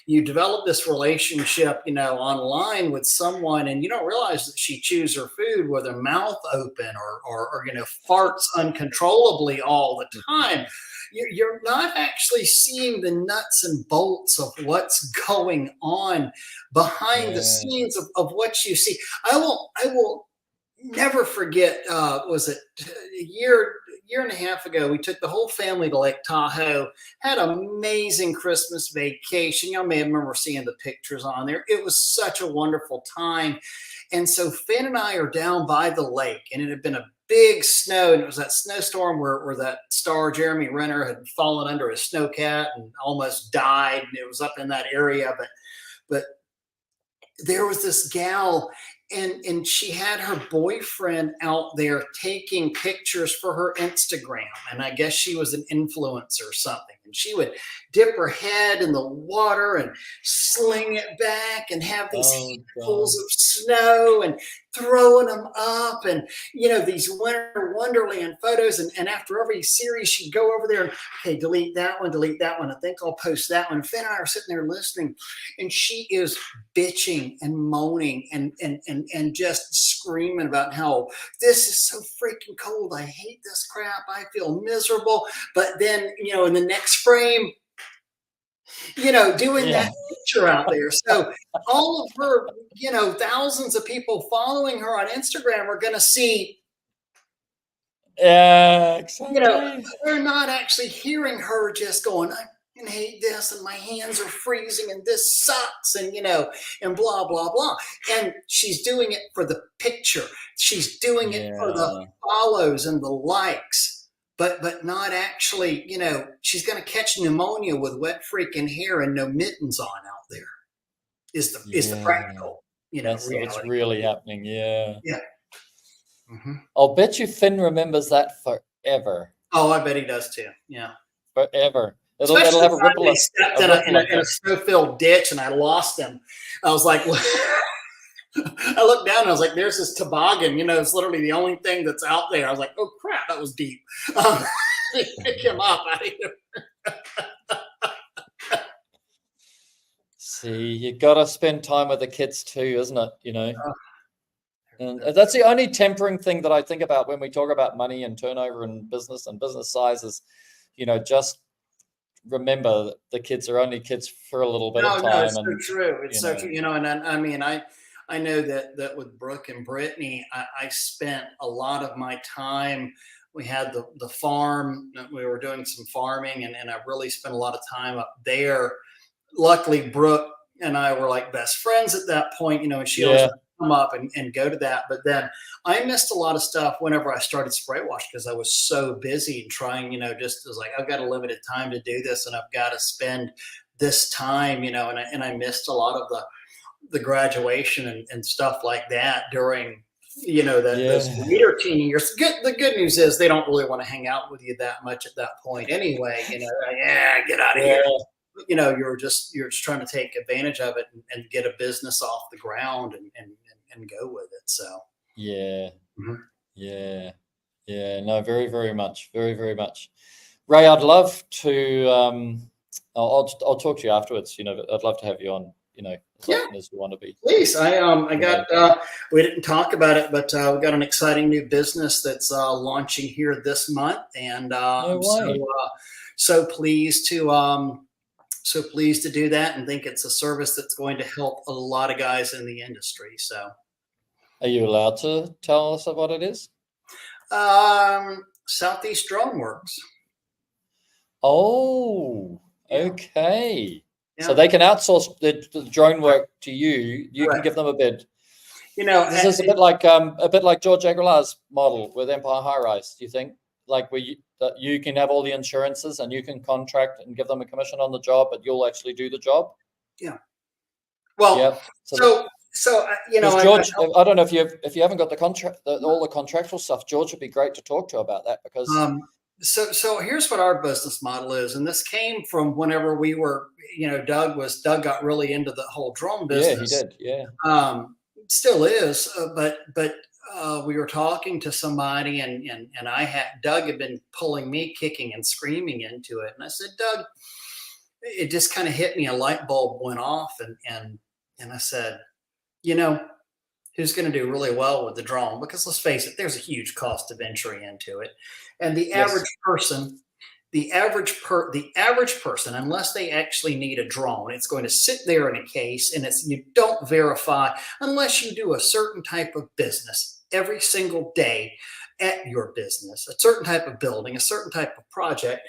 you develop this relationship, online with someone, and you don't realize that she chews her food with her mouth open or farts uncontrollably all the time. You're not actually seeing the nuts and bolts of what's going on behind the scenes of what you see. I will never forget, was it a year and a half ago, we took the whole family to Lake Tahoe, had an amazing Christmas vacation. Y'all may remember seeing the pictures on there. It was such a wonderful time. And so Finn and I are down by the lake, and it had been a big snow, and it was that snowstorm where that star Jeremy Renner had fallen under a snowcat and almost died. And it was up in that area, but there was this gal, and she had her boyfriend out there taking pictures for her Instagram. And I guess she was an influencer or something. And she would dip her head in the water and sling it back and have these handfuls of snow and throwing them up. And, these winter wonderland photos. And after every series, she'd go over there and, okay, delete that one. I think I'll post that one. Finn and I are sitting there listening, and she is bitching and moaning and just screaming about how this is so freaking cold. I hate this crap. I feel miserable. But then, in the next frame, doing that picture out there. So all of her, thousands of people following her on Instagram are going to see, exactly. They're not actually hearing her just going, I hate this, and my hands are freezing, and this sucks, and and blah blah blah. And she's doing it for the picture. She's doing it for the follows and the likes, but not actually. She's going to catch pneumonia with wet freaking hair and no mittens on out there. Is the practical that's reality. what's really happening? Yeah. Mm-hmm. I'll bet you Finn remembers that forever. Oh, I bet he does too. Yeah, forever. It'll Especially have a if ripple. I stepped in a snow-filled ditch and I lost him. I was like, I looked down and I was like, there's this toboggan. It's literally the only thing that's out there. I was like, oh crap, that was deep. Pick him up out of here. See, you got to spend time with the kids too, isn't it? And that's the only tempering thing that I think about when we talk about money and turnover and business sizes. Just remember that the kids are only kids for a little bit of time. No, it's so true. It's so true. And I know that with Brooke and Brittany, I spent a lot of my time. We had the farm. We were doing some farming, and I really spent a lot of time up there. Luckily, Brooke and I were like best friends at that point, and she always come up and go to that. But then I missed a lot of stuff whenever I started Spray Wash because I was so busy and trying, just was like, I've got a limited time to do this, and I've got to spend this time, and I missed a lot of the graduation and stuff like that during, those leader teen years. The good news is they don't really want to hang out with you that much at that point anyway. Get out of here. You're just trying to take advantage of it and get a business off the ground and go with it. So no, very, very much, very, very much. Ray, I'd love to I'll talk to you afterwards, but I'd love to have you on, as often as you want to be. Please. I got we didn't talk about it, but we got an exciting new business that's launching here this month, and so pleased to do that, and think it's a service that's going to help a lot of guys in the industry. So, are you allowed to tell us what it is? Southeast Drone Works. Oh, okay. Yeah. So they can outsource the drone work to you. You can give them a bid. This is a bit like George Aguilar's model with Empire High Rise. Do you think, like, where you can have all the insurances and you can contract and give them a commission on the job, but you'll actually do the job? Yeah. Well, so George, I don't know if you haven't got the contract, all the contractual stuff. George would be great to talk to about that because. So here's what our business model is, and this came from whenever we were, Doug got really into the whole drone business. Yeah, he did. Yeah. Still is, but we were talking to somebody, and Doug had been pulling me kicking and screaming into it, and I said, Doug, it just kind of hit me. A light bulb went off, and I said, who's going to do really well with the drone? Because let's face it, there's a huge cost of entry into it, and the average person. The average person, unless they actually need a drone, it's going to sit there in a case, and you don't verify unless you do a certain type of business every single day at your business, a certain type of building, a certain type of project.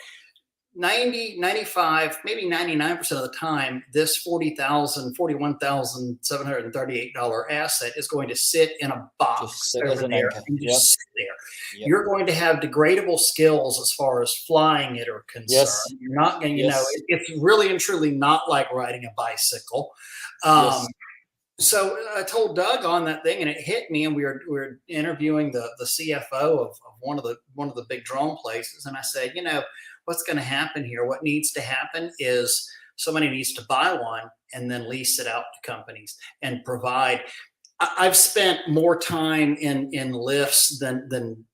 90, 95, maybe 99% of the time, this $41,738 asset is going to sit in a box over there and just sit there. Yep. You're going to have degradable skills as far as flying it are concerned. Yes. You're not going to, it's really and truly not like riding a bicycle. So I told Doug on that thing, and it hit me. And we were interviewing the CFO of one of the big drone places, and I said, what's going to happen here? What needs to happen is somebody needs to buy one and then lease it out to companies and provide. I've spent more time in lifts than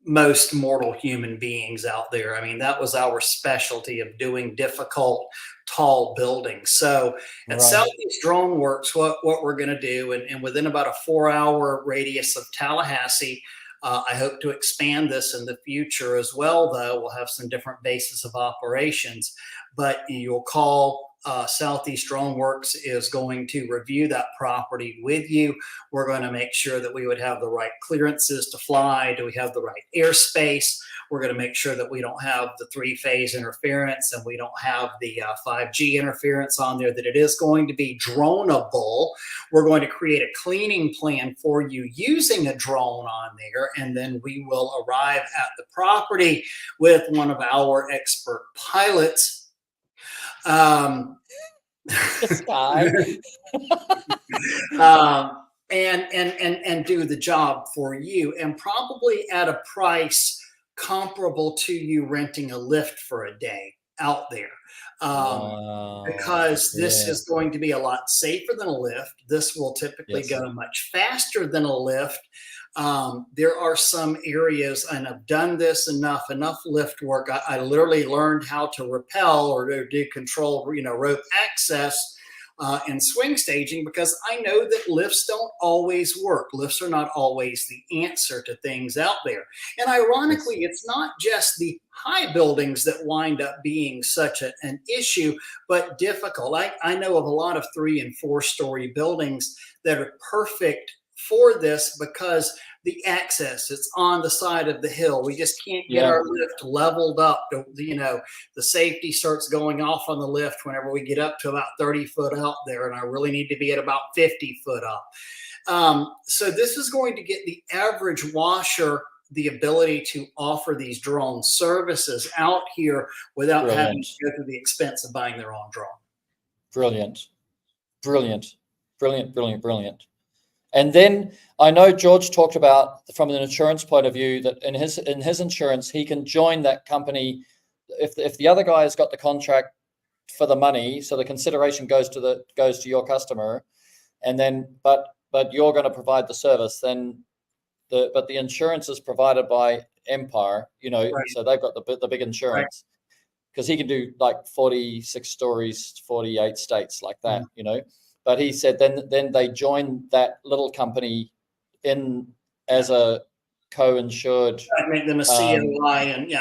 most mortal human beings out there. I mean, that was our specialty of doing difficult, tall buildings. So at Southeast Drone Works, what we're going to do, and within about a 4-hour radius of Tallahassee, I hope to expand this in the future as well, though. We'll have some different bases of operations, but you'll call Southeast Drone Works is going to review that property with you. We're going to make sure that we would have the right clearances to fly. Do we have the right airspace? We're going to make sure that we don't have the 3-phase interference and we don't have the 5G interference on there, that it is going to be droneable. We're going to create a cleaning plan for you using a drone on there, and then we will arrive at the property with one of our expert pilots. This guy. And do the job for you, and probably at a price comparable to you renting a lift for a day out there. Because this is going to be a lot safer than a lift. This will typically go much faster than a lift. There are some areas, and I've done this enough lift work. I literally learned how to rappel or to do control, rope access and swing staging, because I know that lifts don't always work. Lifts are not always the answer to things out there. And ironically, it's not just the high buildings that wind up being such an issue, but difficult. I know of a lot of 3- and 4-story buildings that are perfect for this because the access, it's on the side of the hill. We just can't get our lift leveled up. The safety starts going off on the lift whenever we get up to about 30 foot out there, and I really need to be at about 50 foot up. So this is going to get the average washer the ability to offer these drone services out here without having to go through the expense of buying their own drone. Brilliant. And then I know George talked about, from an insurance point of view, that in his insurance, he can join that company if the other guy has got the contract for the money, so the consideration goes to your customer, and then but you're going to provide the service. Then the insurance is provided by Empire, so they've got the big insurance, because he can do like 46 stories, 48 states like that, But he said then they join that little company in as a co-insured. I'd make them a COI, and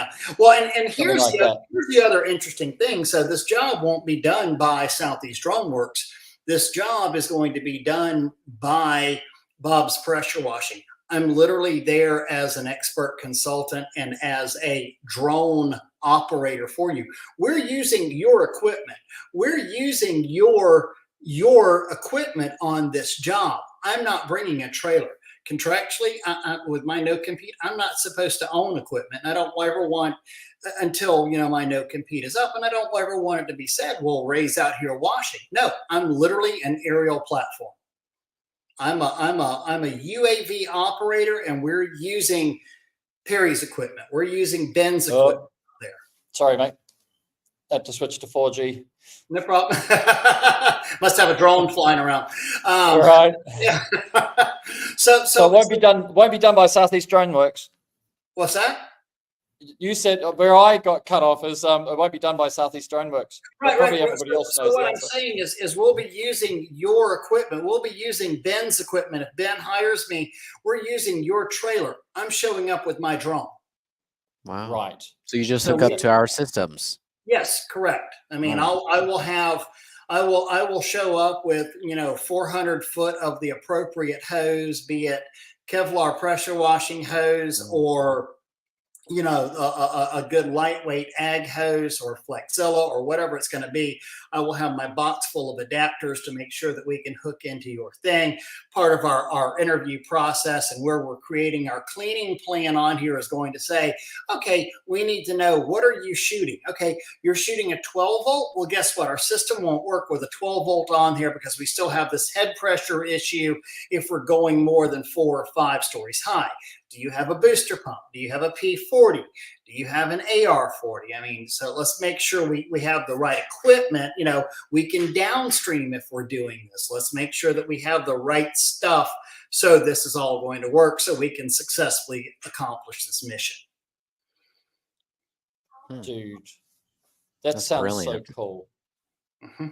here's the other interesting thing. So this job won't be done by Southeast Drone Works. This job is going to be done by Bob's Pressure Washing. I'm literally there as an expert consultant and as a drone operator for you. We're using your equipment. We're using your equipment on this job. I'm not bringing a trailer. Contractually, with my no-compete, I'm not supposed to own equipment. I don't ever want, until my no-compete is up, and I don't ever want it to be said, well, Ray's out here washing. No, I'm literally an aerial platform. I'm a UAV operator, and we're using Perry's equipment. We're using Ben's equipment there. Sorry, mate. Had to switch to 4G. No problem. Must have a drone flying around. Right. Yeah. So it won't be done. Won't be done by Southeast Drone Works. What's that? You said where I got cut off is it won't be done by Southeast Drone Works. Right, Probably right. everybody else knows So what the I'm answer. saying is we'll be using your equipment. We'll be using Ben's equipment. If Ben hires me, we're using your trailer. I'm showing up with my drone. Wow. Right. So you just So hook up we- to our systems. Yes, correct. I mean, Wow. I will show up with 400 foot of the appropriate hose, be it Kevlar pressure washing hose or a good lightweight ag hose or Flexilla or whatever it's going to be. I will have my box full of adapters to make sure that we can hook into your thing. Part of our interview process and where we're creating our cleaning plan on here is going to say, okay, we need to know, what are you shooting? Okay, you're shooting a 12 volt. Well, guess what? Our system won't work with a 12 volt on here because we still have this head pressure issue if we're going more than 4 or 5 stories high. Do you have a booster pump? Do you have a P40? Do you have an AR40? I mean, so let's make sure we have the right equipment. We can downstream if we're doing this. Let's make sure that we have the right stuff so this is all going to work so we can successfully accomplish this mission. Dude, that That's sounds brilliant. so cool. Mm-hmm.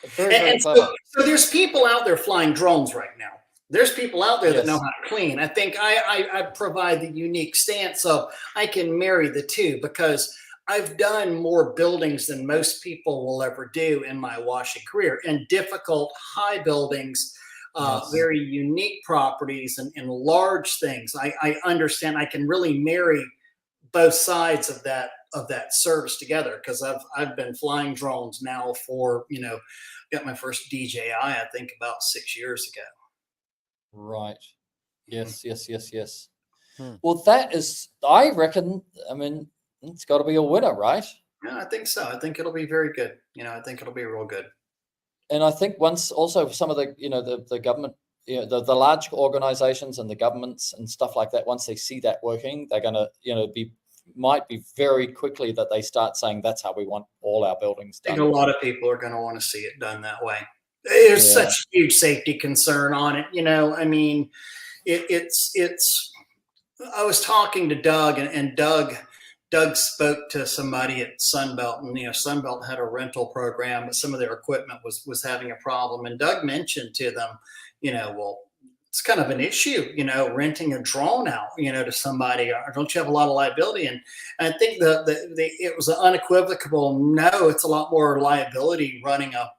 Very, very And clever. so there's people out there flying drones right now. There's people out there that Yes. know how to clean. I think I provide the unique stance of I can marry the two because I've done more buildings than most people will ever do in my washing career, and difficult high buildings, Yes. very unique properties and large things. I understand I can really marry both sides of that service together because I've been flying drones now for got my first DJI I think about 6 years ago. Right. Yes, yes, yes, yes. Hmm. Well, that is, I reckon, I mean, it's got to be a winner, right? Yeah, I think so. I think it'll be very good. I think it'll be real good. And I think once also some of the, the government, the large organizations and the governments and stuff like that, once they see that working, they're going to, might be very quickly that they start saying that's how we want all our buildings I done. think a lot of people are going to want to see it done that way. There's Yeah. such a huge safety concern on it. I mean, it's. I was talking to Doug, and Doug spoke to somebody at Sunbelt, and Sunbelt had a rental program, but some of their equipment was having a problem. And Doug mentioned to them, well, it's kind of an issue, renting a drone out, to somebody. Don't you have a lot of liability? And I think it was an unequivocal no. It's a lot more liability running a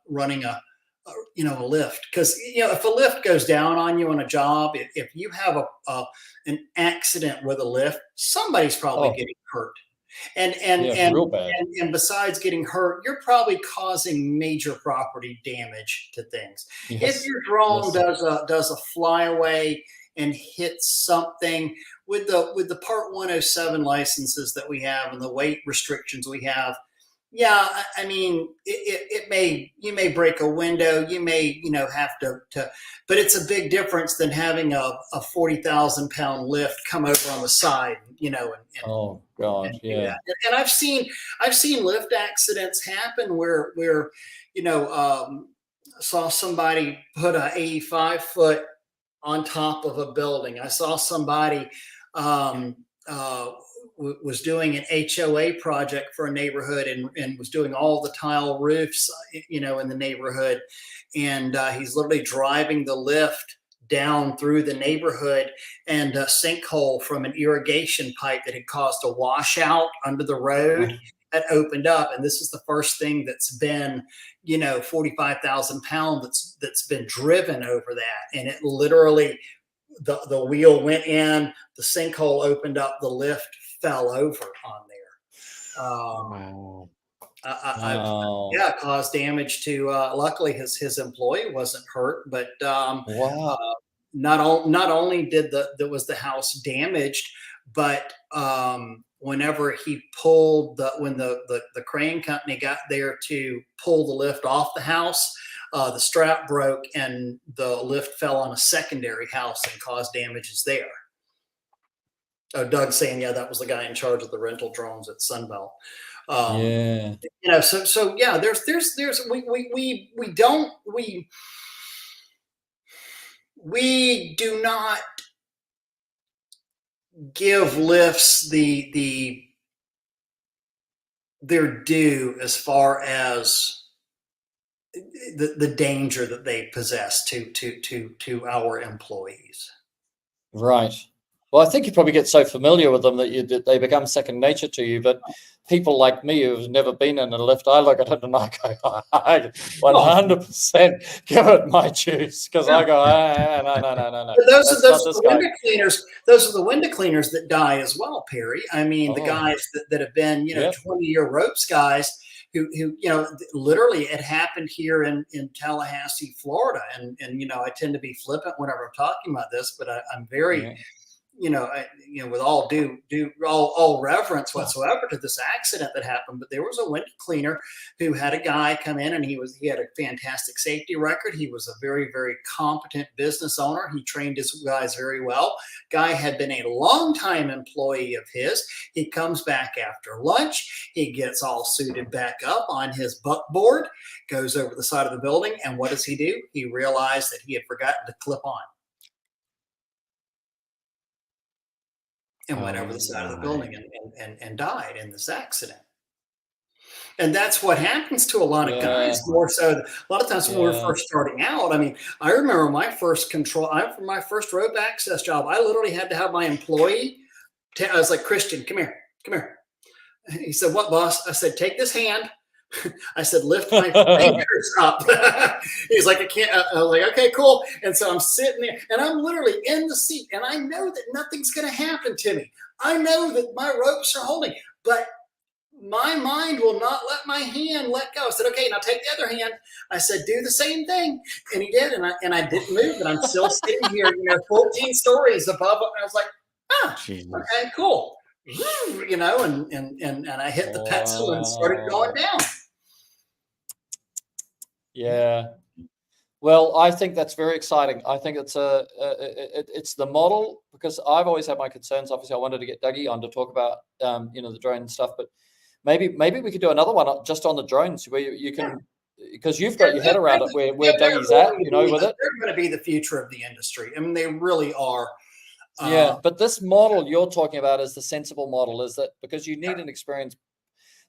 lift, because if a lift goes down on you on a job, if you have an accident with a lift, somebody's probably getting hurt. And real bad. and besides getting hurt, you're probably causing major property damage to things. Yes. If your drone Yes. does a flyaway and hits something with the Part 107 licenses that we have and the weight restrictions we have, yeah, I mean, you may break a window, you may have to, but it's a big difference than having a 40,000 pound lift come over on the side, and Oh God, and do yeah. that. And I've seen lift accidents happen where saw somebody put a 85 foot on top of a building. I saw somebody was doing an HOA project for a neighborhood and was doing all the tile roofs, in the neighborhood. And he's literally driving the lift down through the neighborhood, and a sinkhole from an irrigation pipe that had caused a washout under the road had opened up. And this is the first thing that's been, 45,000 pounds that's been driven over that. And it literally, the wheel went in, the sinkhole opened up, the lift fell over on there. Wow. Caused damage to. Luckily, his employee wasn't hurt, but Wow. not only was the house damaged, but whenever he pulled when the crane company got there to pull the lift off the house, the strap broke and the lift fell on a secondary house and caused damages there. Oh, Doug's saying, yeah, that was the guy in charge of the rental drones at Sunbelt. Yeah. So yeah, we do not give lifts their due as far as the danger that they possess to our employees. Right. Well, I think you probably get so familiar with them that they become second nature to you. But people like me who've never been in a lift, I look at it and I go, I 100% give it my juice, because I go, no. Those are this the guy. window cleaners. Those are the window cleaners that die as well, Perry. I mean, the guys that have been, 20-year ropes guys who, literally it happened here in Tallahassee, Florida. And I tend to be flippant whenever I'm talking about this, but I'm very, with all due all reverence whatsoever to this accident that happened. But there was a window cleaner who had a guy come in, and he had a fantastic safety record. He was a very, very competent business owner. He trained his guys very well. Guy had been a longtime employee of his. He comes back after lunch. He gets all suited back up on his buckboard, goes over the side of the building, and what does he do? He realized that he had forgotten to clip on, and went over the side of the building and died in this accident. And that's what happens to a lot of guys, more so. A lot of times when we were first starting out, I mean, I remember my first rope access job, I literally had to have my employee, I was like, Christian, come here. He said, what, boss? I said, take this hand. I said, lift my fingers up. He's like, I can't. I was like, okay, cool. And so I'm sitting there, and I'm literally in the seat, and I know that nothing's going to happen to me. I know that my ropes are holding, but my mind will not let my hand let go. I said, okay, now take the other hand. I said, do the same thing. And he did, and I didn't move, and I'm still sitting here, 14 stories above. And I was like, okay, cool. And I hit the pencil and started going down. Yeah. Well, I think that's very exciting. I think it's it's the model, because I've always had my concerns. Obviously, I wanted to get Dougie on to talk about the drone stuff, but maybe we could do another one just on the drones, where you can, because you've got your head around it, where Dougie's at, with it. They're going to be the future of the industry. I mean, they really are. But this model you're talking about is the sensible model, is that because you need an experience.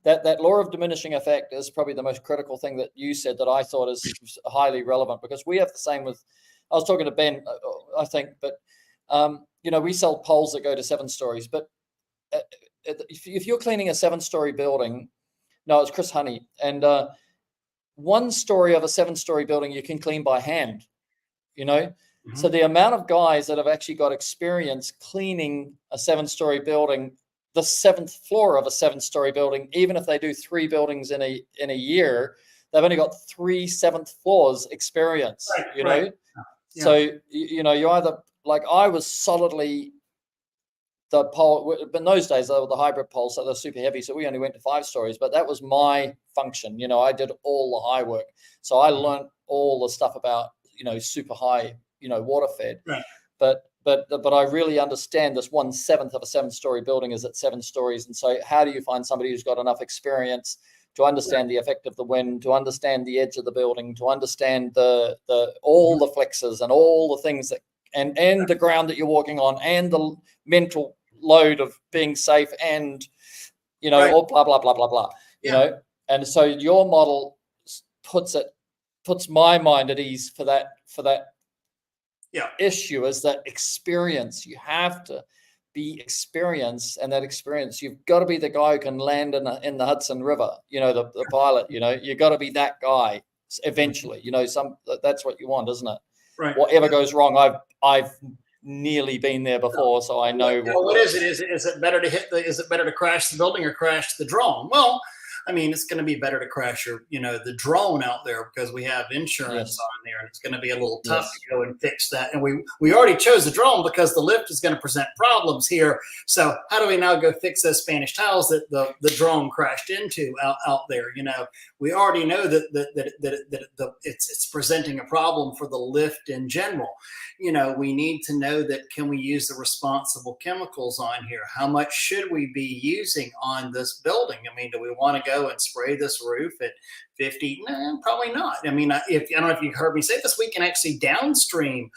That law of diminishing effect is probably the most critical thing that you said that I thought is highly relevant, because we have the same with, I was talking to Ben, I think, but, we sell poles that go to 7 stories, but if you're cleaning a 7-story building, no, it's Chris Honey, and 1 story of a 7-story building you can clean by hand, Mm-hmm. So the amount of guys that have actually got experience cleaning a 7-story building, the 7th floor of a 7-story building, even if they do 3 buildings in a year, they've only got 3 7th floors experience, right. Yeah. So, you either, like, I was solidly the pole, but in those days, they were the hybrid poles, so they're super heavy. So we only went to 5 stories, but that was my function. I did all the high work. So I learned all the stuff about, super high, water fed. Right. But I really understand this 1/7 of a 7-story building is at 7 stories. And so how do you find somebody who's got enough experience to understand the effect of the wind, to understand the edge of the building, to understand the all the flexes and all the things that, and the ground that you're walking on, and the mental load of being safe, and, all blah, blah, blah, blah, blah, and so your model puts my mind at ease for that issue, is that experience. You have to be experienced, and that experience, you've got to be the guy who can land in the Hudson River, the pilot, you got to be that guy eventually, that's what you want, isn't it? Right. Whatever goes wrong, I've nearly been there before, so I know. What is it? Is it better to is it better to crash the building or crash the drone? Well, I mean, it's going to be better to crash the drone out there, because we have insurance on there, and it's going to be a little tough to go and fix that. And we already chose the drone because the lift is going to present problems here. So how do we now go fix those Spanish tiles that the drone crashed into out there? We already know that it's presenting a problem for the lift in general. We need to know that, can we use the responsible chemicals on here? How much should we be using on this building? I mean, do we want to go and spray this roof at 50? No, probably not. I mean, I don't know if you heard me say this, we can actually downstream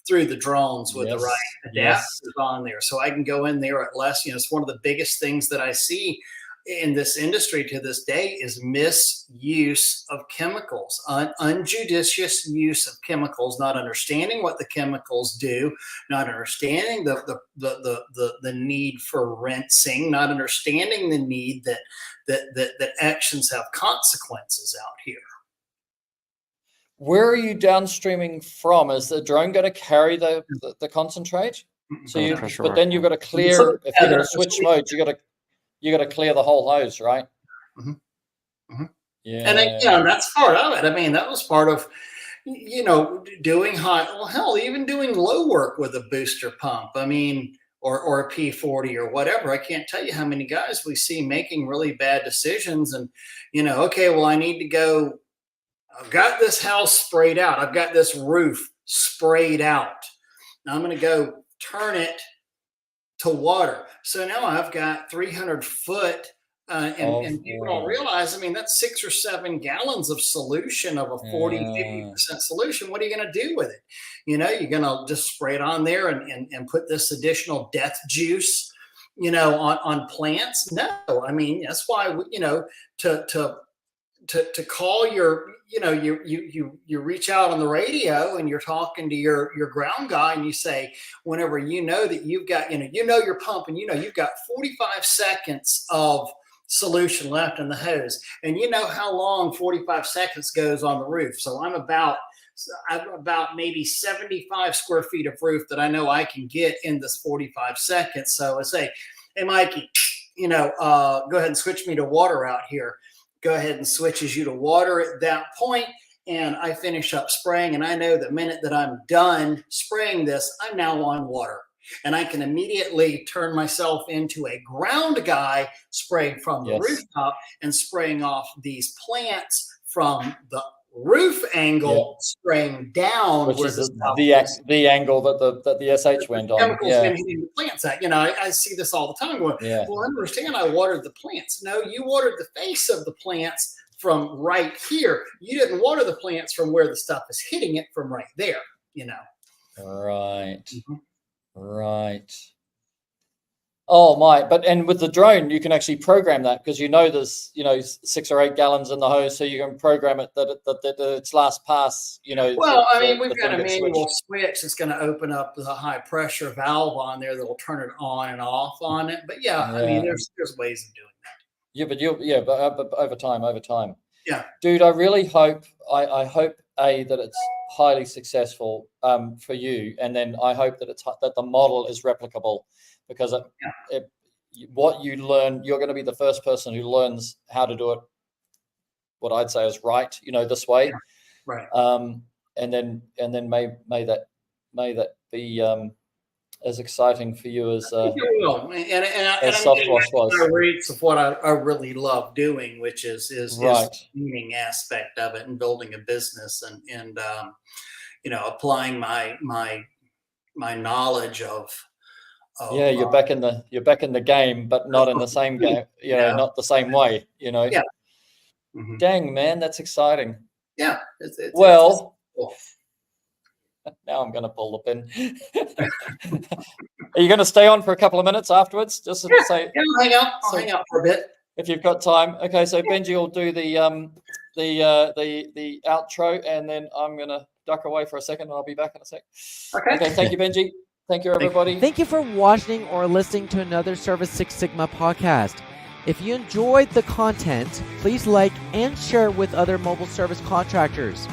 through the drones with the Yes, right yes. adapters on there. So I can go in there at less, it's one of the biggest things that I see in this industry to this day is misuse of chemicals, unjudicious use of chemicals, not understanding what the chemicals do, not understanding the need for rinsing, not understanding the need that actions have consequences out here. Where are you downstreaming from? Is the drone going to carry the concentrate? So you, but then you've got to clear. If you're going to switch modes, you got to clear the whole hose, right? Mm-hmm. Mm-hmm. Yeah, and that's part of it. I mean, that was part of doing even doing low work with a booster pump. I mean, or a P40 or whatever. I can't tell you how many guys we see making really bad decisions, and okay, well, I need to go. I've got this house sprayed out. I've got this roof sprayed out. Now I'm going to go turn it to water. So now I've got 300 foot, and people don't realize, I mean, that's 6 or 7 gallons of solution of a 40-50% solution. What are you going to do with it? You're going to just spray it on there and put this additional death juice, on plants? No, I mean, that's why, to call your, you reach out on the radio and you're talking to your ground guy and you say, whenever that you've got, your pump and you've got 45 seconds of solution left in the hose, and how long 45 seconds goes on the roof. So I'm about maybe 75 square feet of roof that I know I can get in this 45 seconds. So I say, hey, Mikey, go ahead and switch me to water out here. Go ahead and switches you to water at that point, and I finish up spraying, and I know the minute that I'm done spraying this, I'm now on water, and I can immediately turn myself into a ground guy spraying from the rooftop and spraying off these plants from the roof angle, spraying down, which is the angle that the SH went on. Chemicals been hitting the plants at. I see this all the time. Going, well, I understand I watered the plants. No, you watered the face of the plants from right here. You didn't water the plants from where the stuff is hitting it from right there. Right, right. Oh my! And with the drone, you can actually program that because there's 6 or 8 gallons in the hose, so you can program it that its last pass. Well, I mean, we've got a manual switch that's going to open up the high pressure valve on there that will turn it on and off on it. But I mean, there's ways of doing that. But over time. Yeah, dude, I really hope I hope that it's highly successful for you, and then I hope that the model is replicable. Because what you learn, you're going to be the first person who learns how to do it. What I'd say is right, this way. Right. And then may that be as exciting for you as it will. And soft wash was. The roots of what I really love doing, which is the meaning aspect of it and building a business and applying my knowledge of. You're back in the game, but not in the same game. Not the same way. Yeah. Mm-hmm. Dang, man, that's exciting. Yeah. Well, now I'm going to pull the pin. Are you going to stay on for a couple of minutes afterwards? Just to say, I'll hang out for a bit if you've got time. Okay, so Benji will do the outro, and then I'm going to duck away for a second, and I'll be back in a sec. Okay. Thank you, Benji. Thank you, everybody. Thank you for watching or listening to another Service Six Sigma podcast. If you enjoyed the content, please like and share with other mobile service contractors.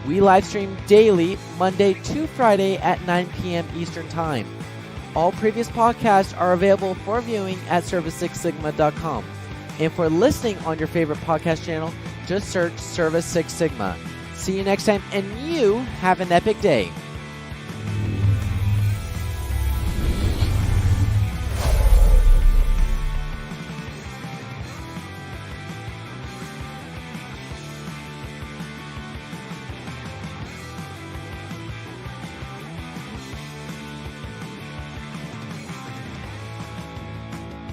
We live stream daily, Monday to Friday at 9 p.m. Eastern Time. All previous podcasts are available for viewing at service6sigma.com. And for listening on your favorite podcast channel, just search Service Six Sigma. See you next time, and you have an epic day.